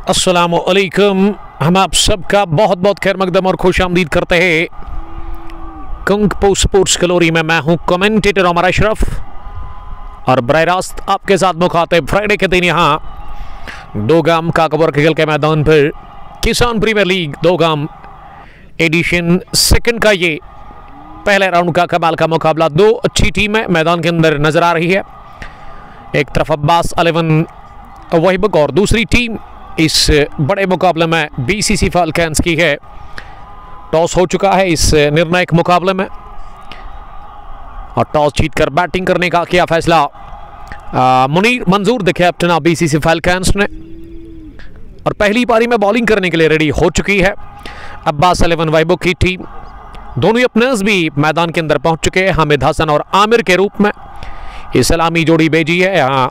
अस्सलामुअलैकुम। हम आप सबका बहुत बहुत खैर मकदम और खुश आमदीद करते हैं कुंग पो स्पोर्ट्स गलोरी में। मैं हूं कमेंटेटर उमर अशरफ और बराह रास्त आपके साथ मुखातिब। फ्राइडे के दिन यहाँ दोगाम काकबर खेल के मैदान पर किसान प्रीमियर लीग दोगाम एडिशन सेकंड का ये पहले राउंड का कमाल का मुकाबला। दो अच्छी टीमें मैदान के अंदर नजर आ रही है। एक तरफ अब्बास 11 वहीबक और दूसरी टीम इस बड़े मुकाबले में बीसीसी फाल्कन्स की है। टॉस हो चुका है इस निर्णायक मुकाबले में और टॉस जीतकर बैटिंग करने का किया फैसला मुनीर मंजूर the captain of BCC falcons ने और पहली पारी में बॉलिंग करने के लिए रेडी हो चुकी है अब्बास 11 वहीबक की टीम। दोनों ओपनर्स भी मैदान के अंदर पहुंच चुके हैं। हामिद हसन और आमिर के रूप में ये सलामी जोड़ी भेजी है यहाँ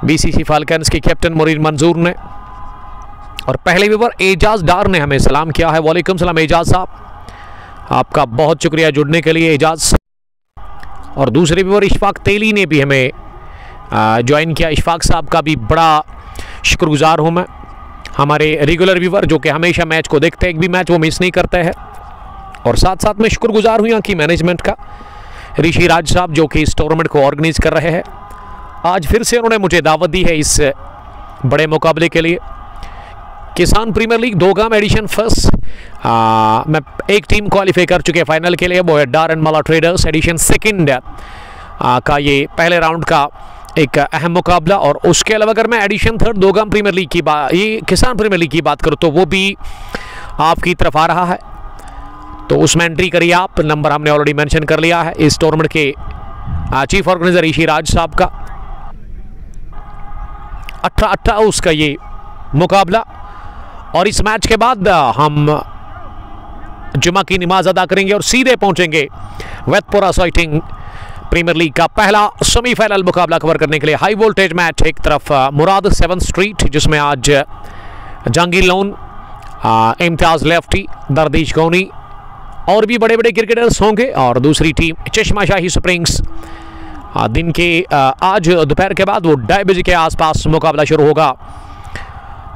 बीसीसी फाल्कन्स के कैप्टन मुनीर मंजूर ने। और पहले व्यूवर एजाज डार ने हमें सलाम किया है। वालेकुम सलाम एजाज साहब, आपका बहुत शुक्रिया जुड़ने के लिए एजाज। और दूसरे व्यूवर इशफाक तेली ने भी हमें ज्वाइन किया। इशफाक साहब का भी बड़ा शुक्रगुजार हूँ मैं। हमारे रेगुलर व्यूवर जो कि हमेशा मैच को देखते हैं, एक भी मैच वो मिस नहीं करते हैं। और साथ साथ में शुक्रगुजार हूँ यहाँ की मैनेजमेंट का, ऋषि राज साहब जो कि इस टूर्नामेंट को ऑर्गेनाइज कर रहे हैं। आज फिर से उन्होंने मुझे दावत दी है इस बड़े मुकाबले के लिए। किसान प्रीमियर लीग दोगाम एडिशन फर्स्ट में एक टीम क्वालिफाई कर चुके हैं फाइनल के लिए, वो है डार एंड मला ट्रेडर्स। एडिशन सेकंड का ये पहले राउंड का एक अहम मुकाबला। और उसके अलावा अगर मैं एडिशन थर्ड दोगाम प्रीमियर लीग की बात, ये किसान प्रीमियर लीग की बात करूँ तो वो भी आपकी तरफ आ रहा है, तो उसमें एंट्री करिए आप। नंबर हमने ऑलरेडी मेंशन कर लिया है इस टूर्नामेंट के चीफ ऑर्गेनाइजर ऋषि राज साहब का। 18 उसका ये मुकाबला। और इस मैच के बाद हम जुमा की नमाज अदा करेंगे और सीधे पहुंचेंगे वेतपुरा साइटिंग प्रीमियर लीग का पहला सेमीफाइनल मुकाबला कवर करने के लिए। हाई वोल्टेज मैच, एक तरफ मुराद 7 स्ट्रीट जिसमें आज जहांगीर लोन, इम्तियाज लेफ्टी, दरदीश गौनी और भी बड़े बड़े क्रिकेटर्स होंगे। और दूसरी टीम चश्मा शाही स्प्रिंग्स दिन के आज दोपहर के बाद वो 2:30 बजे के आसपास मुकाबला शुरू होगा,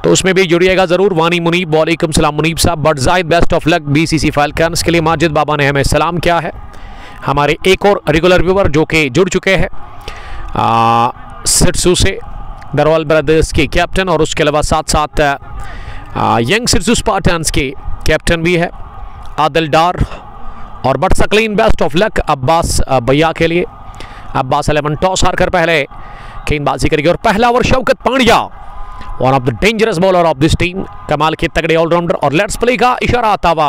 तो उसमें भी जुड़िएगा ज़रूर। वानी मुनीब, वालेकुम सलाम मुनीब साहब। But Zahid best of luck BCC falcons के लिए। माजिद बाबा ने हमें सलाम किया है। हमारे एक और रेगुलर व्यूवर जो कि जुड़ चुके हैं सिरसू से, दरवाल ब्रदर्स के कैप्टन, और उसके अलावा साथ साथ यंग सिरसू स्पार्टन्स के कैप्टन भी है आदिल डार। और Butt Saqlain best of luck Abbas भैया के लिए। अब्बास 11 टॉस हारकर पहले गेंदबाजी करेगी। और पहला over Shaukat Pandya, one of the dangerous bowler of this team, कमाल के तगड़े ऑलराउंडर। और लेट्स प्ले का इशारा आता हुआ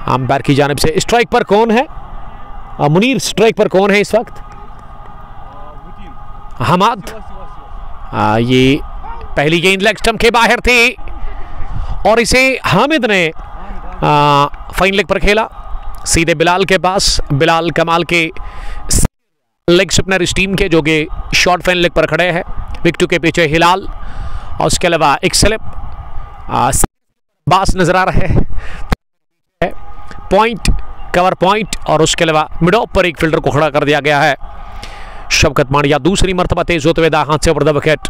अंपायर की जानिब से। स्ट्राइक पर कौन है मुनीर? स्ट्राइक पर कौन है इस वक्त? हमाद। ये पहली गेंद लेग स्टंप के बाहर थी और इसे हामिद ने फाइन लेग पर खेला, सीधे बिलाल के पास। बिलाल कमाल के लेग स्पिनर इस टीम के, जो कि शॉर्ट फाइन लेग पर खड़े हैं। विकेट के पीछे हिलाल और उसके अलावा एक स्लिप बास नजर आ रहे हैं। पॉइंट, कवर पॉइंट, और उसके अलावा मिड ऑफ पर एक फील्डर को खड़ा कर दिया गया है। शौकत पांड्या दूसरी मरतबा तेज होते हुए हाथ से ओवर द विकेट।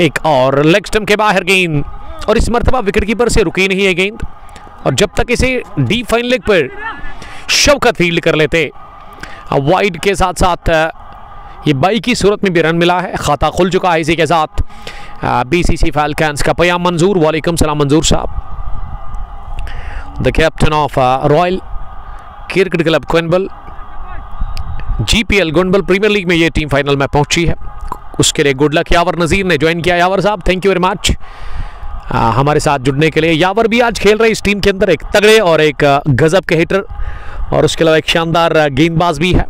एक और लेग स्टंप के बाहर गेंद, और इस मरतबा विकेट कीपर से रुकी नहीं है गेंद। और जब तक इसे डीप फाइन लेग पर शौकत फील्ड कर लेते, वाइड के साथ साथ ये बाई की सूरत में भी रन मिला है। खाता खुल चुका है इसी के साथ बीसीसी फाल्कन्स का। पयाम मंजूर, वालेकुम सलाम मंजूर साहब, the captain of royal cricket club क्वेनबल, जीपीएल गुंडबल प्रीमियर लीग में ये टीम फाइनल में पहुंची है। उसके लिए गुड लक। यावर नज़ीर ने ज्वाइन किया। यावर साहब थैंक यू वेरी मच हमारे साथ जुड़ने के लिए। यावर भी आज खेल रहे इस टीम के अंदर, एक तगड़े और एक गजब के हिटर, और उसके अलावा एक शानदार गेंदबाज भी है।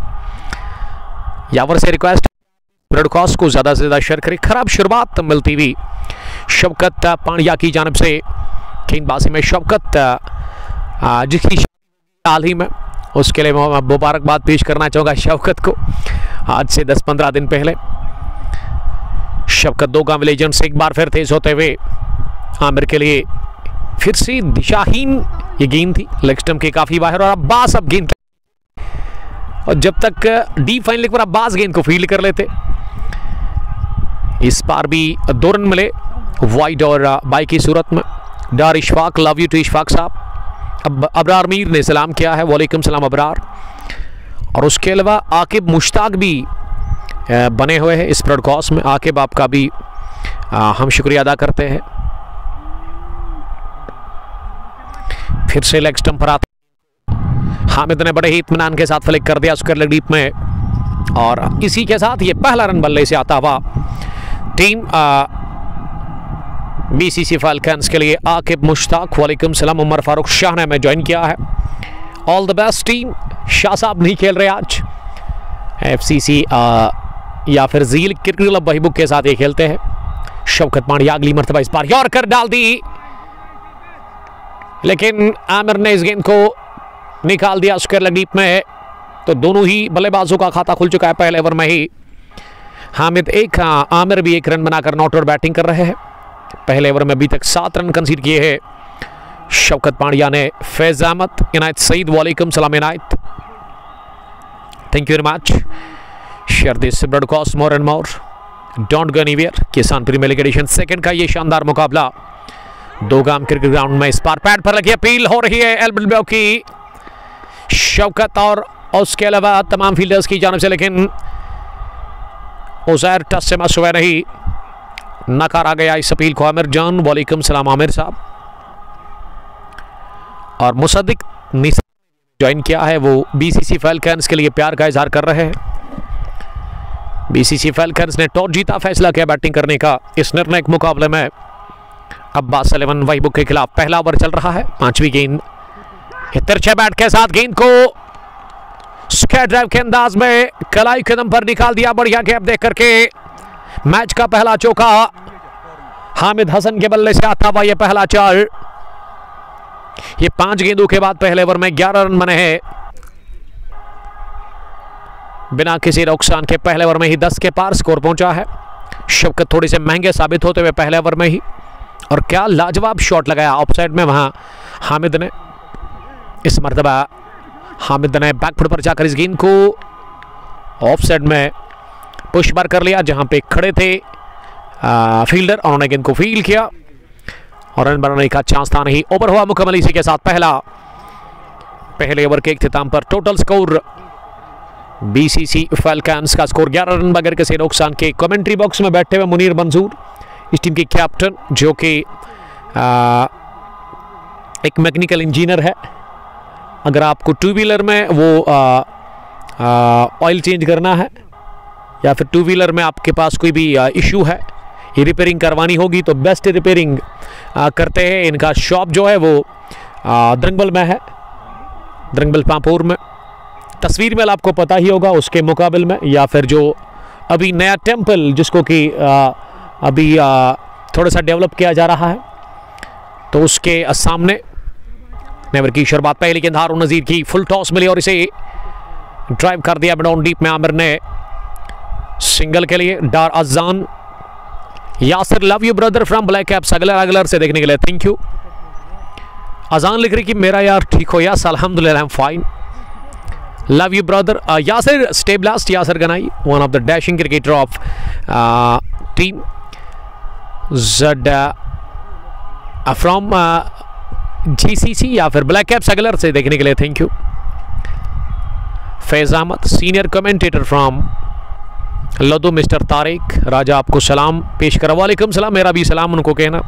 यावर से रिक्वेस्ट ब्रॉडकास्ट को ज़्यादा से ज़्यादा शेयर करें। खराब शुरुआत मिलती हुई शौकत पांड्या की जानिब से गेंदबाजी में। शौकत जिसकी हाल ही में, उसके लिए मैं मुबारकबाद पेश करना चाहूँगा शौकत को। आज से 10-15 दिन पहले शौकत दोगाम लेजेंड से एक बार फिर तेज होते हुए आमिर के लिए फिर से दिशाहीन ये गेंद थी, लेग स्टंप के काफ़ी बाहर। और अब्बास अब गेंद, और जब तक डीप फाइन लेग पर अब्बास गेंद को फील्ड कर लेते, इस बार भी 2 रन मिले वाइड और बाई की सूरत में। Dar Ishfaq, love you too Ishfaq साहब। अब अबरार मीर ने सलाम किया है, वालेकुम सलाम अबरार। और उसके अलावा आकिब मुश्ताक भी बने हुए हैं इस ब्रॉडकास्ट में। आकिब आपका भी हम शुक्रिया अदा करते हैं। फिर से लेग स्टंप पर आता, हामिद ने बड़े ही इत्मीनान के साथ फ्लिक कर दिया स्क्वायर लेग डीप में, और इसी के साथ ये पहला रन बल्ले से आता हुआ टीम बीसीसी फाल्कन्स के लिए आकिब मुश्ताक, वालेकुम सलाम। उमर फारूक शाह ने हमें ज्वाइन किया है। All the best team. Shah साहब नहीं खेल रहे आज, एफसीसी या फिर झील क्रिकेट क्लब बहीबुक के साथ ये खेलते हैं। शौकत पांड्या अगली मर्तबा इस बार यॉर्कर डाल दी, लेकिन आमिर ने इस गेंद को निकाल दिया स्क्वायर लेग डीप में। तो दोनों ही बल्लेबाजों का खाता खुल चुका है पहले ओवर में ही। हामिद एक, आमिर भी एक रन बनाकर नॉट आउट बैटिंग कर रहे हैं। पहले ओवर में अभी तक 7 रन कंसीड किए हैं शौकत पांड्या ने। फैज अहमद, इनायत सईद, वालेकुम सलाम Inayat, thank you very much. Share this broadcast more and more, don't go anywhere. Kisan premier league edition second का ये शानदार मुकाबला दोगाम क्रिकेट ग्राउंड में इस बार पैड पर लगी अपील हो रही है एल्बियो की शौकत और उसके अलावा तमाम फील्डर्स की जानिब से, लेकिन उजैर टच से मस हुए नहीं, नकारा गया इस अपील को। आमिर जान, वालेकुम सलाम आमिर साहब। और मुसद्दिक निसा ज्वाइन किया है, वो बीसीसी फाल्कन्स के लिए प्यार का इजहार कर रहे हैं। बीसीसी फाल्कन्स ने टॉस जीता, फैसला किया बैटिंग करने का इस निर्णायक मुकाबले में। अब्बास सलेमान वहीबुक के खिलाफ पहला ओवर चल रहा है, 5वीं गेंद। तिरछे बैट के साथ गेंद को स्क्वायर ड्राइव के अंदाज में कलाई कदम पर निकाल दिया, बढ़िया गैप देख करके। मैच का पहला चौका हामिद हसन के बल्ले से आता हुआ ये पहला चार। ये 5 गेंदों के बाद पहले ओवर में 11 रन बने हैं। बिना किसी नुकसान के पहले ओवर में ही 10 के पार स्कोर पहुंचा है। शौकत थोड़ी से महंगे साबित होते हुए पहले ओवर में ही, और क्या लाजवाब शॉट लगाया ऑफसाइड में वहां हामिद ने। इस मर्तबा हामिद ने बैकफुट पर जाकर इस गेंद को ऑफसाइड में पुश बार कर लिया, जहां पे खड़े थे फील्डर, उन्होंने गेंद को फील किया और रन बनाने का चांस था नहीं। ओवर हुआ मुकम्मल, इसी के साथ पहले ओवर के इख्तिताम पर टोटल स्कोर बीसीसी फाल्कन्स का स्कोर 11 रन बगैर किसी नुकसान के। कमेंट्री बॉक्स में बैठे हुए मुनीर मंजूर, इस टीम के कैप्टन, जो कि एक मैकेनिकल इंजीनियर है। अगर आपको 2 व्हीलर में वो ऑयल चेंज करना है या फिर 2 व्हीलर में आपके पास कोई भी इशू है, ये रिपेयरिंग करवानी होगी, तो बेस्ट रिपेयरिंग करते हैं। इनका शॉप जो है वो द्रंगबल में है, द्रंगबल पांपोर में। तस्वीर में आपको पता ही होगा उसके मुकाबले में, या फिर जो अभी नया टेम्पल जिसको कि अभी थोड़ा सा डेवलप किया जा रहा है, तो उसके सामने नेवर की शुरुआत पहली गेंद हारून नजीर की, फुल टॉस मिली और इसे ड्राइव कर दिया डाउन डीप में। आमिर ने सिंगल के लिए। Dar Azan, Yasir, love you brother from black caps, Aglar से देखने के लिए थैंक यू। अजान लिख रही कि मेरा यार ठीक हो यार, अल्हम्दुलिल्लाह I am fine, love you brother. Yasir stay blast, Yasir Ganai, one of the dashing cricketer of team Z from GCC या फिर ब्लैक कैप्स अगलर से देखने के लिए thank you. Faiz Ahmad, senior commentator from लदो, मिस्टर तारिक राजा, आपको सलाम पेश करा। वालेकुम सलाम, मेरा भी सलाम उनको कहना,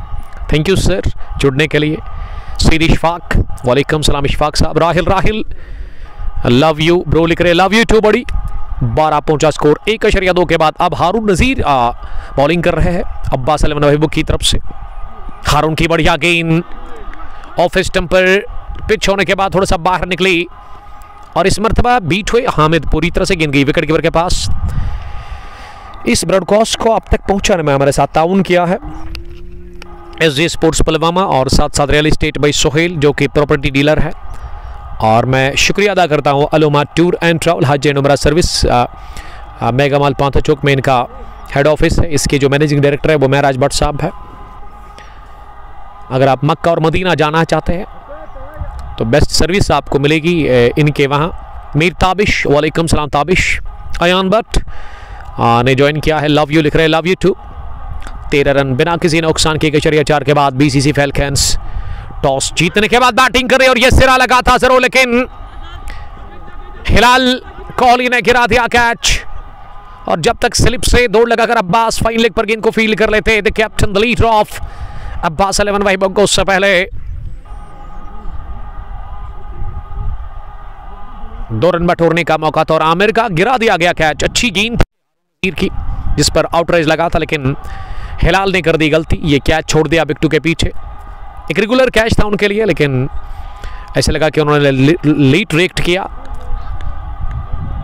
थैंक यू सर जुड़ने के लिए। सईद इशफाक, वालेकुम सलाम इशफाक साहब। राहिल लव यू ब्रो लिख रहे, लव यू टू बड़ी। 12 पहुंचा स्कोर 1.2 के बाद। अब हारून नजीर बॉलिंग कर रहे हैं अब्बास सलेमान वहीबुक की तरफ से। हारून की बढ़िया गेंद ऑफ स्टंप पर पिच होने के बाद थोड़ा सा बाहर निकली, और इस मरतबा बीट हुए हामिद, पूरी तरह से गेंद गई विकेट कीपर के पास। इस ब्रॉडकास्ट को आप तक पहुंचाने में हमारे साथ ताउन किया है एसजे स्पोर्ट्स पुलवामा और साथ साथ रियल एस्टेट बाई सोहेल, जो कि प्रॉपर्टी डीलर है। और मैं शुक्रिया अदा करता हूं अलोमा टूर एंड ट्रैवल हज एंड उमरा सर्विस, मेगा माल पांथा चौक में इनका हेड ऑफिस है। इसके जो मैनेजिंग डायरेक्टर है वो महराज भट्ट साहब है। अगर आप मक्का और मदीना जाना चाहते हैं तो बेस्ट सर्विस आपको मिलेगी इनके वहाँ। मीर ताबिश, वालेकुम सलाम ताबिश। अयान भट्ट ने ज्वाइन किया है, लव यू लिख रहे हैं, लव यू टू। 13 रन बिना किसी नुकसान के 4 के बाद बीसीसी फैल्कन्स टॉस जीतने के बाद बैटिंग कर रही और यह सिरा लगा था जरूर, लेकिन हिलाल कोहली ने गिरा दिया कैच। और जब तक स्लिप से दौड़ लगाकर अब्बास फाइन लेग पर गेंद को फील्ड कर लेते, the captain the leader of Abbas 11 वहीबुक को उससे पहले 2 रन बटोरने का मौका था और आमिर का गिरा दिया गया कैच। अच्छी गेंद की जिस पर आउटराइज लगा था, लेकिन हिलाल ने कर दी गलती, ये कैच छोड़ दिया विकेट के पीछे। एक रेगुलर कैच था उनके लिए, लेकिन ऐसे लगा कि उन्होंने लेट रिएक्ट किया,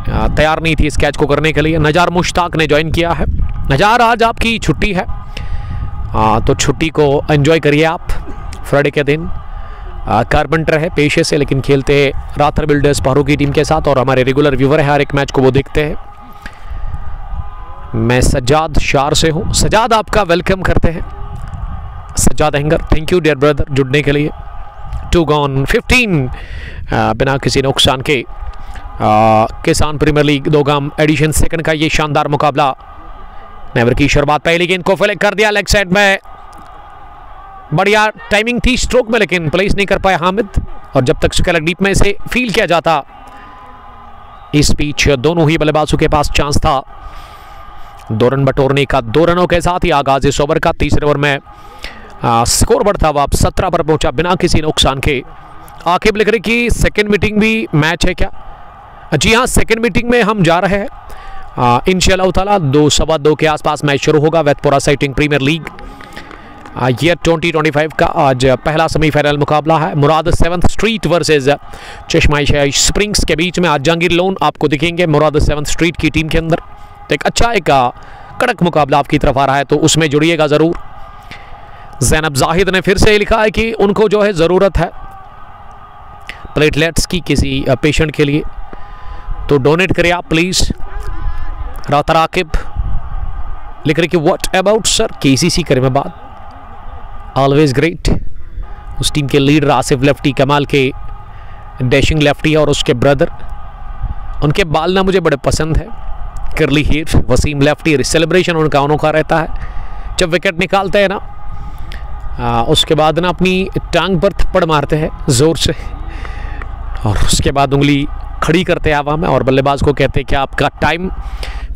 तैयार नहीं थी इस कैच को करने के लिए। नजार मुश्ताक ने ज्वाइन किया है। नजार, आज आपकी छुट्टी है, तो छुट्टी को एंजॉय करिए आप। फ्राइडे के दिन कारपेंटर है पेशे से, लेकिन खेलते राथर बिल्डर्स पहाड़ों की टीम के साथ और हमारे रेगुलर व्यूवर है, हर एक मैच को वो देखते हैं। मैं सज्जाद शार से हूँ। सज्जाद, आपका वेलकम करते हैं। Sajjad Ahangar, thank you dear brother जुड़ने के लिए। 2 गॉन 15 बिना किसी नुकसान के किसान प्रीमियर लीग 2 गाम एडिशन सेकंड का ये शानदार मुकाबला। नेवर की शुरुआत, पहली गेंद को फ्लिक कर दिया लेग साइड में, बढ़िया टाइमिंग थी स्ट्रोक में, लेकिन प्लेस नहीं कर पाए हामिद। और जब तक स्क्वायर डीप में से फील किया जाता, इस बीच दोनों ही बल्लेबाजों के पास चांस था 2 रन बटोरने का। 2 रनों के साथ ही आगाज इस ओवर का। तीसरे ओवर में स्कोर बोर्ड था वापस 17 पर पहुंचा बिना किसी नुकसान के। आकिब लिख रहे कि सेकंड मीटिंग भी मैच है क्या? जी हाँ, सेकंड मीटिंग में हम जा रहे हैं इंशाअल्लाह ताला। 2-2:15 के आसपास मैच शुरू होगा। वैतपुरा साइटिंग प्रीमियर लीग ईयर 2025 का आज पहला सेमीफाइनल मुकाबला है। मुराद 7th स्ट्रीट वर्सेस चश्मा-ए-शाही स्प्रिंग्स के बीच में आज जहांगीर लोन आपको दिखेंगे मुराद 7th स्ट्रीट की टीम के अंदर। तो एक अच्छा एक कड़क मुकाबला आपकी तरफ आ रहा है, तो उसमें जुड़िएगा ज़रूर। ज़ैनब जाहिद ने फिर से लिखा है कि उनको जो है ज़रूरत है प्लेटलेट्स की किसी पेशेंट के लिए, तो डोनेट करें आप प्लीज़। रातर आकिब लिख रहे कि व्हाट अबाउट सर केसीसी करें में बात। Always great. उस टीम के लीडर आसिफ लेफ्टी कमाल के डैशिंग लेफ्टी और उसके ब्रदर, उनके बाल ना मुझे बड़े पसंद है, curly hair. Wasim lefty, celebration उनका अनोखा रहता है जब विकेट निकालते हैं ना, उसके बाद ना अपनी टांग पर थप्पड़ मारते हैं ज़ोर से और उसके बाद उंगली खड़ी करते हैं हवा में और बल्लेबाज को कहते हैं कि आपका टाइम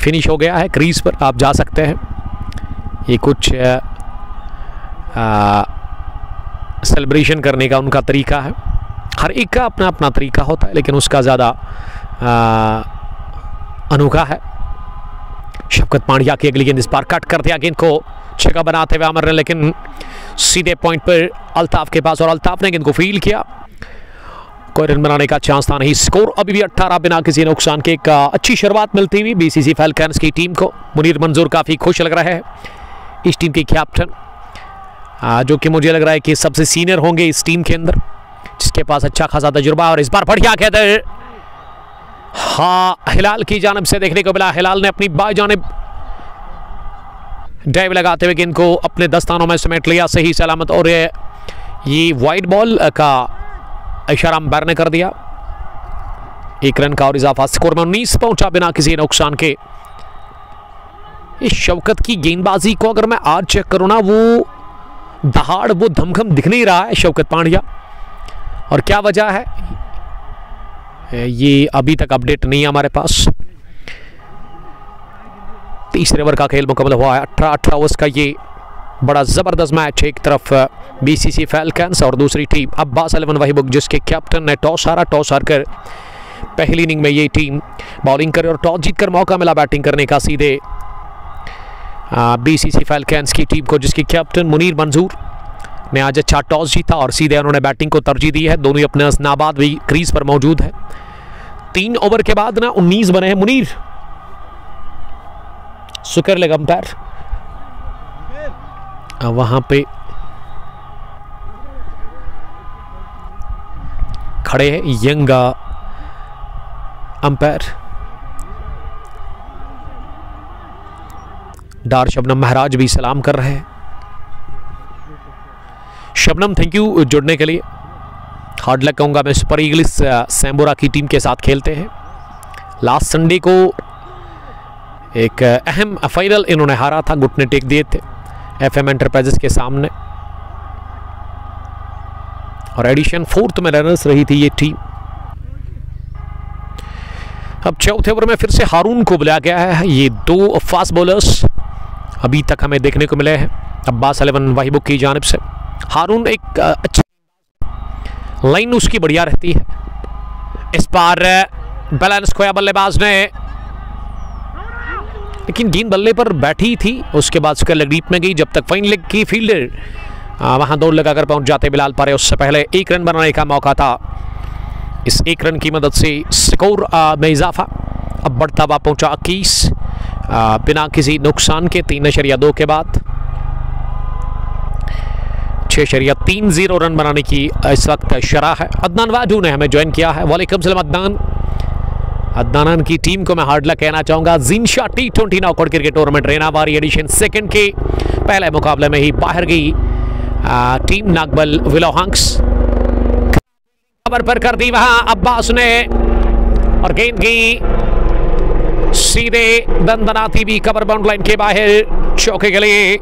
फिनिश हो गया है, क्रीज पर आप जा सकते हैं। ये कुछ सेलिब्रेशन करने का उनका तरीका है। हर एक का अपना अपना तरीका होता है, लेकिन उसका ज़्यादा अनोखा है। शफकत पांड्या की अगली गेंद इस बार कट कर दिया, गेंद को छक्का बनाते हुए आमिर ने, लेकिन सीधे पॉइंट पर अल्ताफ के पास और अल्ताफ ने गेंद को फील्ड किया। कोई रन बनाने का चांस था नहीं। स्कोर अभी भी 18 बिना किसी नुकसान के। एक अच्छी शुरुआत मिलती हुई बीसीसी फैल्कन्स की टीम को। मुनीर मंजूर काफ़ी खुश लग रहे हैं, इस टीम के कैप्टन, जो कि मुझे लग रहा है कि सबसे सीनियर होंगे इस टीम के अंदर, जिसके पास अच्छा खासा तजुर्बा। और इस बार बढ़िया कहते हाँ हिलाल की जानिब से देखने को मिला। हिलाल ने अपनी बाई जानिब ड्राइव लगाते हुए गेंद को अपने दस्तानों में समेट लिया सही सलामत, और ये वाइड बॉल का इशारा अंपायर ने कर दिया। 1 रन का और इजाफा। स्कोर में 19 पहुंचा बिना किसी नुकसान के। इस शौकत की गेंदबाजी को अगर मैं आज चेक करूं ना, वो दहाड़, वो धमखम दिख नहीं रहा है शौकत पांड्या। और क्या वजह है ये अभी तक अपडेट नहीं है हमारे पास। तीसरे ओवर का खेल मुकम्मल हुआ है। 18 ओवर्स का ये बड़ा ज़बरदस्त मैच। एक तरफ बीसीसी फैल्कन्स और दूसरी टीम अब्बास 11 वहीबुक, जिसके कैप्टन ने टॉस हारा। टॉस हारकर पहली इनिंग में ये टीम बॉलिंग करे और टॉस जीतकर मौका मिला बैटिंग करने का सीधे बीसीसी फैल्कन्स की टीम को, जिसके कैप्टन मुनीर मंजूर ने आज अच्छा टॉस जीता और सीधे उन्होंने बैटिंग को तरजीह दी है। दोनों ही अपने नाबाद भी क्रीज पर मौजूद है। 3 ओवर के बाद ना 19 बने हैं। मुनीर सुकर लेग अंपायर वहां पे खड़े हैं, यंग अंपायर डार शबनम महराज भी सलाम कर रहे हैं। शबनम, थैंक यू जुड़ने के लिए। हार्ड लक कहूंगा मैं। सुपर ईगल्स सैम्बोरा की टीम के साथ खेलते हैं। लास्ट संडे को एक अहम फाइनल इन्होंने हारा था, घुटने टेक दिए थे। FM एंटरप्राइजेस के सामने। और एडिशन 4th में रनर्स रही थी ये टीम। अब चौथे ओवर में फिर से हारून को बुलाया गया है। ये 2 फास्ट बॉलर्स अभी तक हमें देखने को मिले हैं अब्बास 11 वहीबुक की जानिब से। हारून एक अच्छी लाइन उसकी बढ़िया रहती है। इस बार बैलेंस खोया बल्लेबाज ने, लेकिन गेंद बल्ले पर बैठी थी। उसके बाद उसका लेग डीप में गई। जब तक फाइन लेग की फील्डर वहां दौड़ लगाकर पहुंच जाते बिलाल पारे, उससे पहले 1 रन बनाने का मौका था। इस 1 रन की मदद से स्कोर में इजाफा अब बढ़ता हुआ पहुंचा 21 बिना किसी नुकसान के 3.2 के बाद 6.30 रन बनाने की इस वक्त शरह है। अदनान वादू ने हमें ज्वाइन किया है। वालेकुम सलाम अदनान। अदनान की टीम को मैं हार्ड लक कहना चाहूंगा। जिनशा T20 knockout cricket tournament Rainawari edition 2 के पहले मुकाबले में ही बाहर गई टीम नागबल विलोहांक्स। खबर पर कर दी वहां अब्बास ने और गेंद की सीधे दंदनाती भी कवर बाउंड लाइन के बाहर चौके के लिए।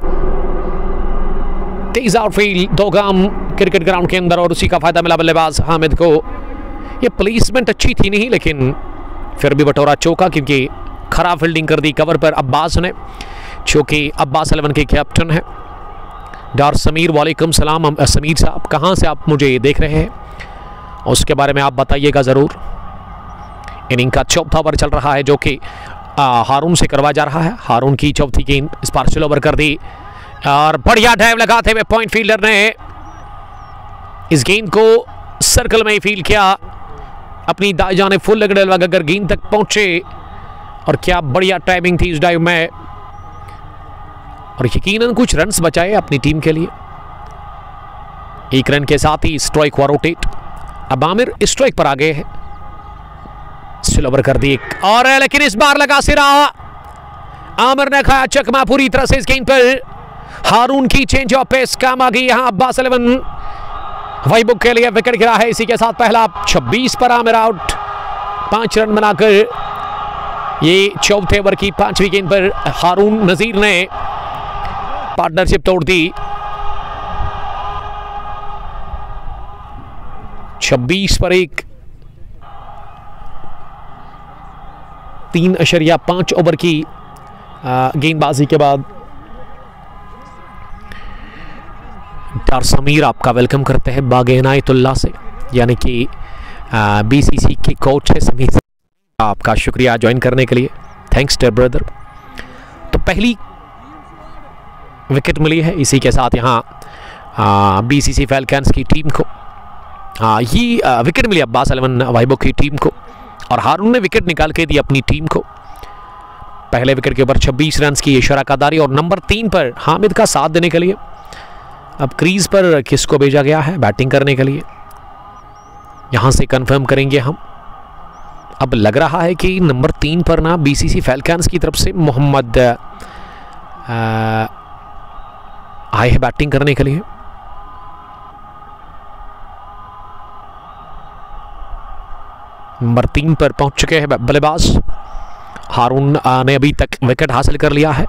तेज आउटफील्ड 2 गाम क्रिकेट ग्राउंड के अंदर और उसी का फायदा मिला बल्लेबाज हामिद को। ये प्लेसमेंट अच्छी थी नहीं, लेकिन फिर भी बटोरा चौका, क्योंकि खराब फील्डिंग कर दी कवर पर अब्बास ने, चूंकि अब्बास 11 के कैप्टन है। डार समीर वालेकुम सलाम। समीर साहब कहाँ से आप मुझे देख रहे हैं, उसके बारे में आप बताइएगा ज़रूर। इनिंग का चौथा ओवर चल रहा है जो कि हारून से करवा जा रहा है। हारून की चौथी गेंद इस बार स्लो ओवर कर दी और बढ़िया ड्राइव लगाते हुए पॉइंट फील्डर ने इस गेंद को सर्कल में ही फील्ड किया। अपनी दाएं जाने फुल लेग लगाकर गेंद तक पहुंचे और क्या बढ़िया टाइमिंग थी इस ड्राइव में, और यकीनन कुछ रन्स बचाए अपनी टीम के लिए। 1 रन के साथ ही स्ट्राइक हुआ रोटेट। अब आमिर स्ट्राइक पर आ गए हैं। स्लो ओवर कर दी एक और, लेकिन इस बार लगा सिरा। आमिर ने खाया चकमा पूरी तरह से इस गेंद पर। हारून की चेंज ऑफ पेस काम आ गई यहां। अब्बास 11 वहीबुक के लिए विकेट गिरा है। इसी के साथ पहला 26 पर आमिर आउट। 5 रन बनाकर ये चौथे ओवर की 5वीं गेंद पर हारून नजीर ने पार्टनरशिप तोड़ दी। 26 पर 1 3.5 ओवर की गेंदबाजी के बाद डार समीर आपका वेलकम करते हैं बाग इनायतुल्लाह से, यानी कि BCC के कोच है समीर। आपका शुक्रिया ज्वाइन करने के लिए, थैंक्स डर ब्रदर। तो पहली विकेट मिली है इसी के साथ यहाँ BCC फैल्कन्स की टीम को। ये विकेट मिली अब्बास 11 वहीबुक की टीम को और हारून ने विकेट निकाल के दी अपनी टीम को। पहले विकेट के ऊपर 26 रन की शराकतदारी और नंबर 3 पर हामिद का साथ देने के लिए अब क्रीज पर किसको भेजा गया है बैटिंग करने के लिए, यहां से कंफर्म करेंगे हम। अब लग रहा है कि नंबर 3 पर ना BCC फैल्कन्स की तरफ से मोहम्मद आए हैं बैटिंग करने के लिए। नंबर 3 पर पहुंच चुके हैं बल्लेबाज। हारून ने अभी तक विकेट हासिल कर लिया है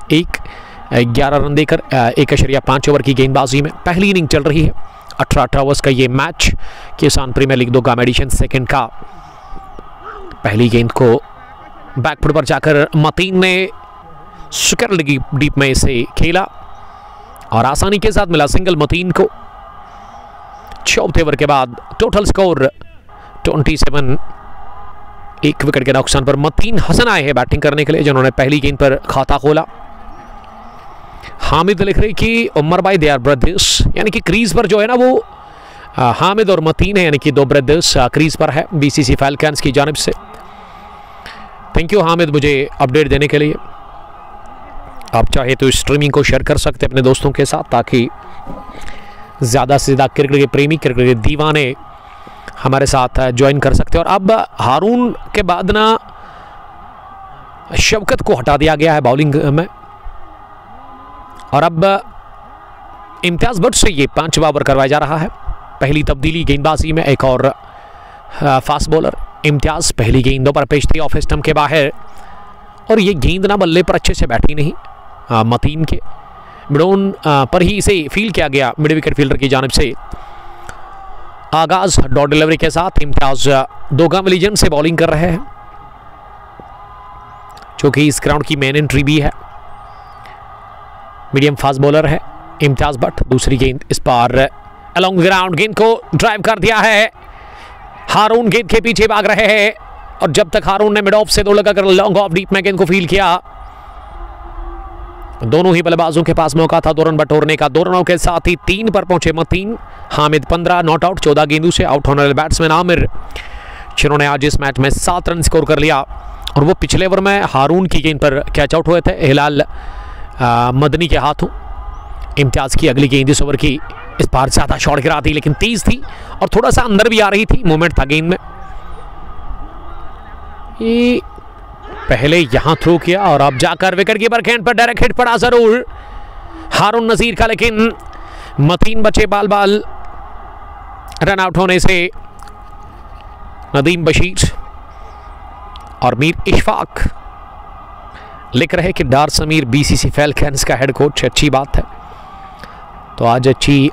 11 रन देकर 1.5 ओवर की गेंदबाजी में। पहली इनिंग चल रही है 18 ओवर्स का ये मैच किसान प्रीमियर लीग 2 गाम एडिशन 2 का। पहली गेंद को बैकफुट पर जाकर मतीन ने स्क्वायर लेग डीप में इसे खेला और आसानी के साथ मिला सिंगल मतीन को। चौथे ओवर के बाद टोटल स्कोर 27। 1 विकेट के नुकसान पर मतीन हसन आए हैं बैटिंग करने के लिए, जिन्होंने पहली गेंद पर खाता खोला। हामिद लिख रहे कि उमर भाई दे आर ब्रदर्स, यानी कि क्रीज पर जो है ना वो हामिद और मतीन है, यानी कि 2 ब्रदर्स क्रीज पर है BCC फैल्कन्स की जानिब से। थैंक यू हामिद मुझे अपडेट देने के लिए। आप चाहे तो स्ट्रीमिंग को शेयर कर सकते हैं अपने दोस्तों के साथ, ताकि ज़्यादा से ज़्यादा क्रिकेट के प्रेमी, क्रिकेट के दीवाने हमारे साथ ज्वाइन कर सकते हैं। और अब हारून के बाद ना शवकत को हटा दिया गया है बॉलिंग में और अब इम्तियाज़ भट्ट से ये 5वां ओवर करवाया जा रहा है। पहली तब्दीली गेंदबाजी में एक और फास्ट बॉलर इम्तियाज़ पहली गेंदों पर पेश थी ऑफ स्टंप के बाहर और ये गेंद ना बल्ले पर अच्छे से बैठी नहीं मतीन के। मिडोन पर ही इसे फील्ड किया गया मिड विकेट फील्डर की जानिब से। आगाज डॉट डिलीवरी के साथ इम्तियाज दोगम लीजेंड से बॉलिंग कर रहे हैं, जो कि इस ग्राउंड की मेन एंट्री भी है। मीडियम फास्ट बॉलर है इम्तियाज भट्ट। दूसरी गेंद इस पार अलोंग ग्राउंड, गेंद को ड्राइव कर दिया है। हारून गेंद के पीछे भाग रहे हैं और जब तक हारून ने मिड ऑफ से दो लगाकर लॉन्ग ऑफ डीप में गेंद को फील्ड किया, दोनों ही बल्लेबाजों के पास मौका था 2 रन बटोरने का। 2 रनों के साथ ही 3 पर पहुंचे मतीन। हामिद 15 नॉट आउट, 14 गेंदों से आउट होने वाले बैट्समैन आमिर, जिन्होंने आज इस मैच में 7 रन स्कोर कर लिया। और वो पिछले ओवर में हारून की गेंद पर कैच आउट हुए थे हिलाल मदनी के हाथों। इम्तियाज की अगली गेंद इस ओवर की इस बार ज्यादा शॉट गिरा थी, लेकिन तेज थी और थोड़ा सा अंदर भी आ रही थी, मूवमेंट था गेंद में। ये पहले यहां थ्रो किया और अब जाकर विकेट कीपर गेंद पर डायरेक्ट हिट पड़ा जरूर हारून नजीर का, लेकिन मतीन बचे बाल बाल रन आउट होने से। नदीम बशीर और मीर इशफाक लिख रहे कि डार समीर बीसीसी फैल्कन्स का हेड कोच, अच्छी बात है। तो आज अच्छी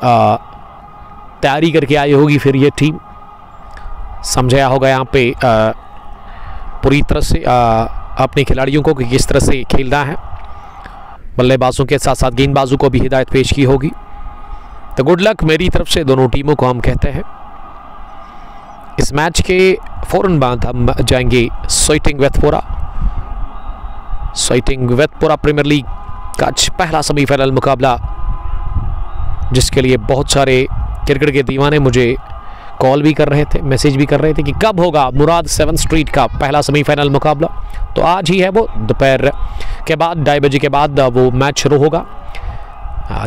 तैयारी करके आई होगी फिर ये टीम, समझाया होगा यहाँ पे पूरी तरह से अपने खिलाड़ियों को कि किस तरह से खेलना है। बल्लेबाजों के साथ साथ गेंदबाजों को भी हिदायत पेश की होगी। तो गुड लक मेरी तरफ से दोनों टीमों को हम कहते हैं। इस मैच के फौरन बाद हम जाएंगे सोइटिंग वेथपुरा। सोइटिंग वेथपुरा प्रीमियर लीग का पहला सेमीफाइनल मुकाबला, जिसके लिए बहुत सारे क्रिकेट के दीवाने मुझे कॉल भी कर रहे थे, मैसेज भी कर रहे थे कि कब होगा मुराद 7 स्ट्रीट का पहला सेमीफाइनल मुकाबला। तो आज ही है वो, दोपहर के बाद 2:30 बजे के बाद वो मैच शुरू होगा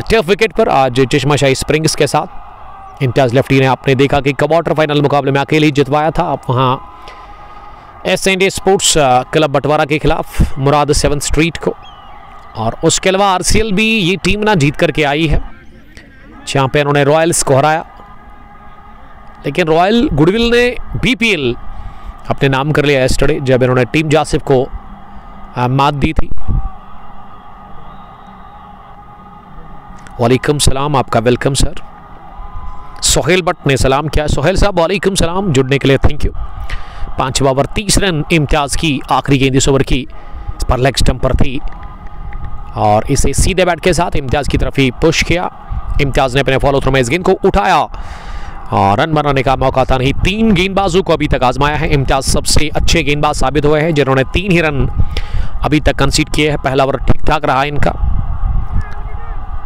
टफ विकेट पर आज चश्माशाही स्प्रिंग्स के साथ। इम्तियाज लेफ्टी ने आपने देखा कि क्वार्टर फाइनल मुकाबले में अकेले ही जितवाया था। अब वहाँ एस&ए स्पोर्ट्स क्लब बटवारा के खिलाफ मुराद 7 स्ट्रीट को, और उसके अलावा आरसीएल भी ये टीम ना जीत करके आई है, जहाँ पे इन्होंने रॉयल्स को हराया। लेकिन रॉयल गुडविल ने बीपीएल अपने नाम कर लिया यस्टरडे, जब इन्होंने टीम जासिफ को मात दी थी। वालेकुम सलाम, आपका वेलकम सर। सोहेल भट्ट ने सलाम किया। सोहेल साहब वालेकुम सलाम, जुड़ने के लिए थैंक यू। 5वां ओवर 30 रन इम्तियाज की आखिरी गेंद इस ओवर की इस पर लेग स्टंप पर थी और इसे सीधे बैट के साथ इम्तियाज की तरफ ही पुश किया। इम्तियाज ने अपने फॉलो थ्रू में इस गेंद को उठाया और रन बनाने का मौका था नहीं। 3 गेंदबाजों को अभी तक आजमाया है। इम्तियाज सबसे अच्छे गेंदबाज साबित हुए हैं, जिन्होंने 3 ही रन अभी तक कंसीड किए हैं। पहला ओवर ठीक ठाक रहा इनका।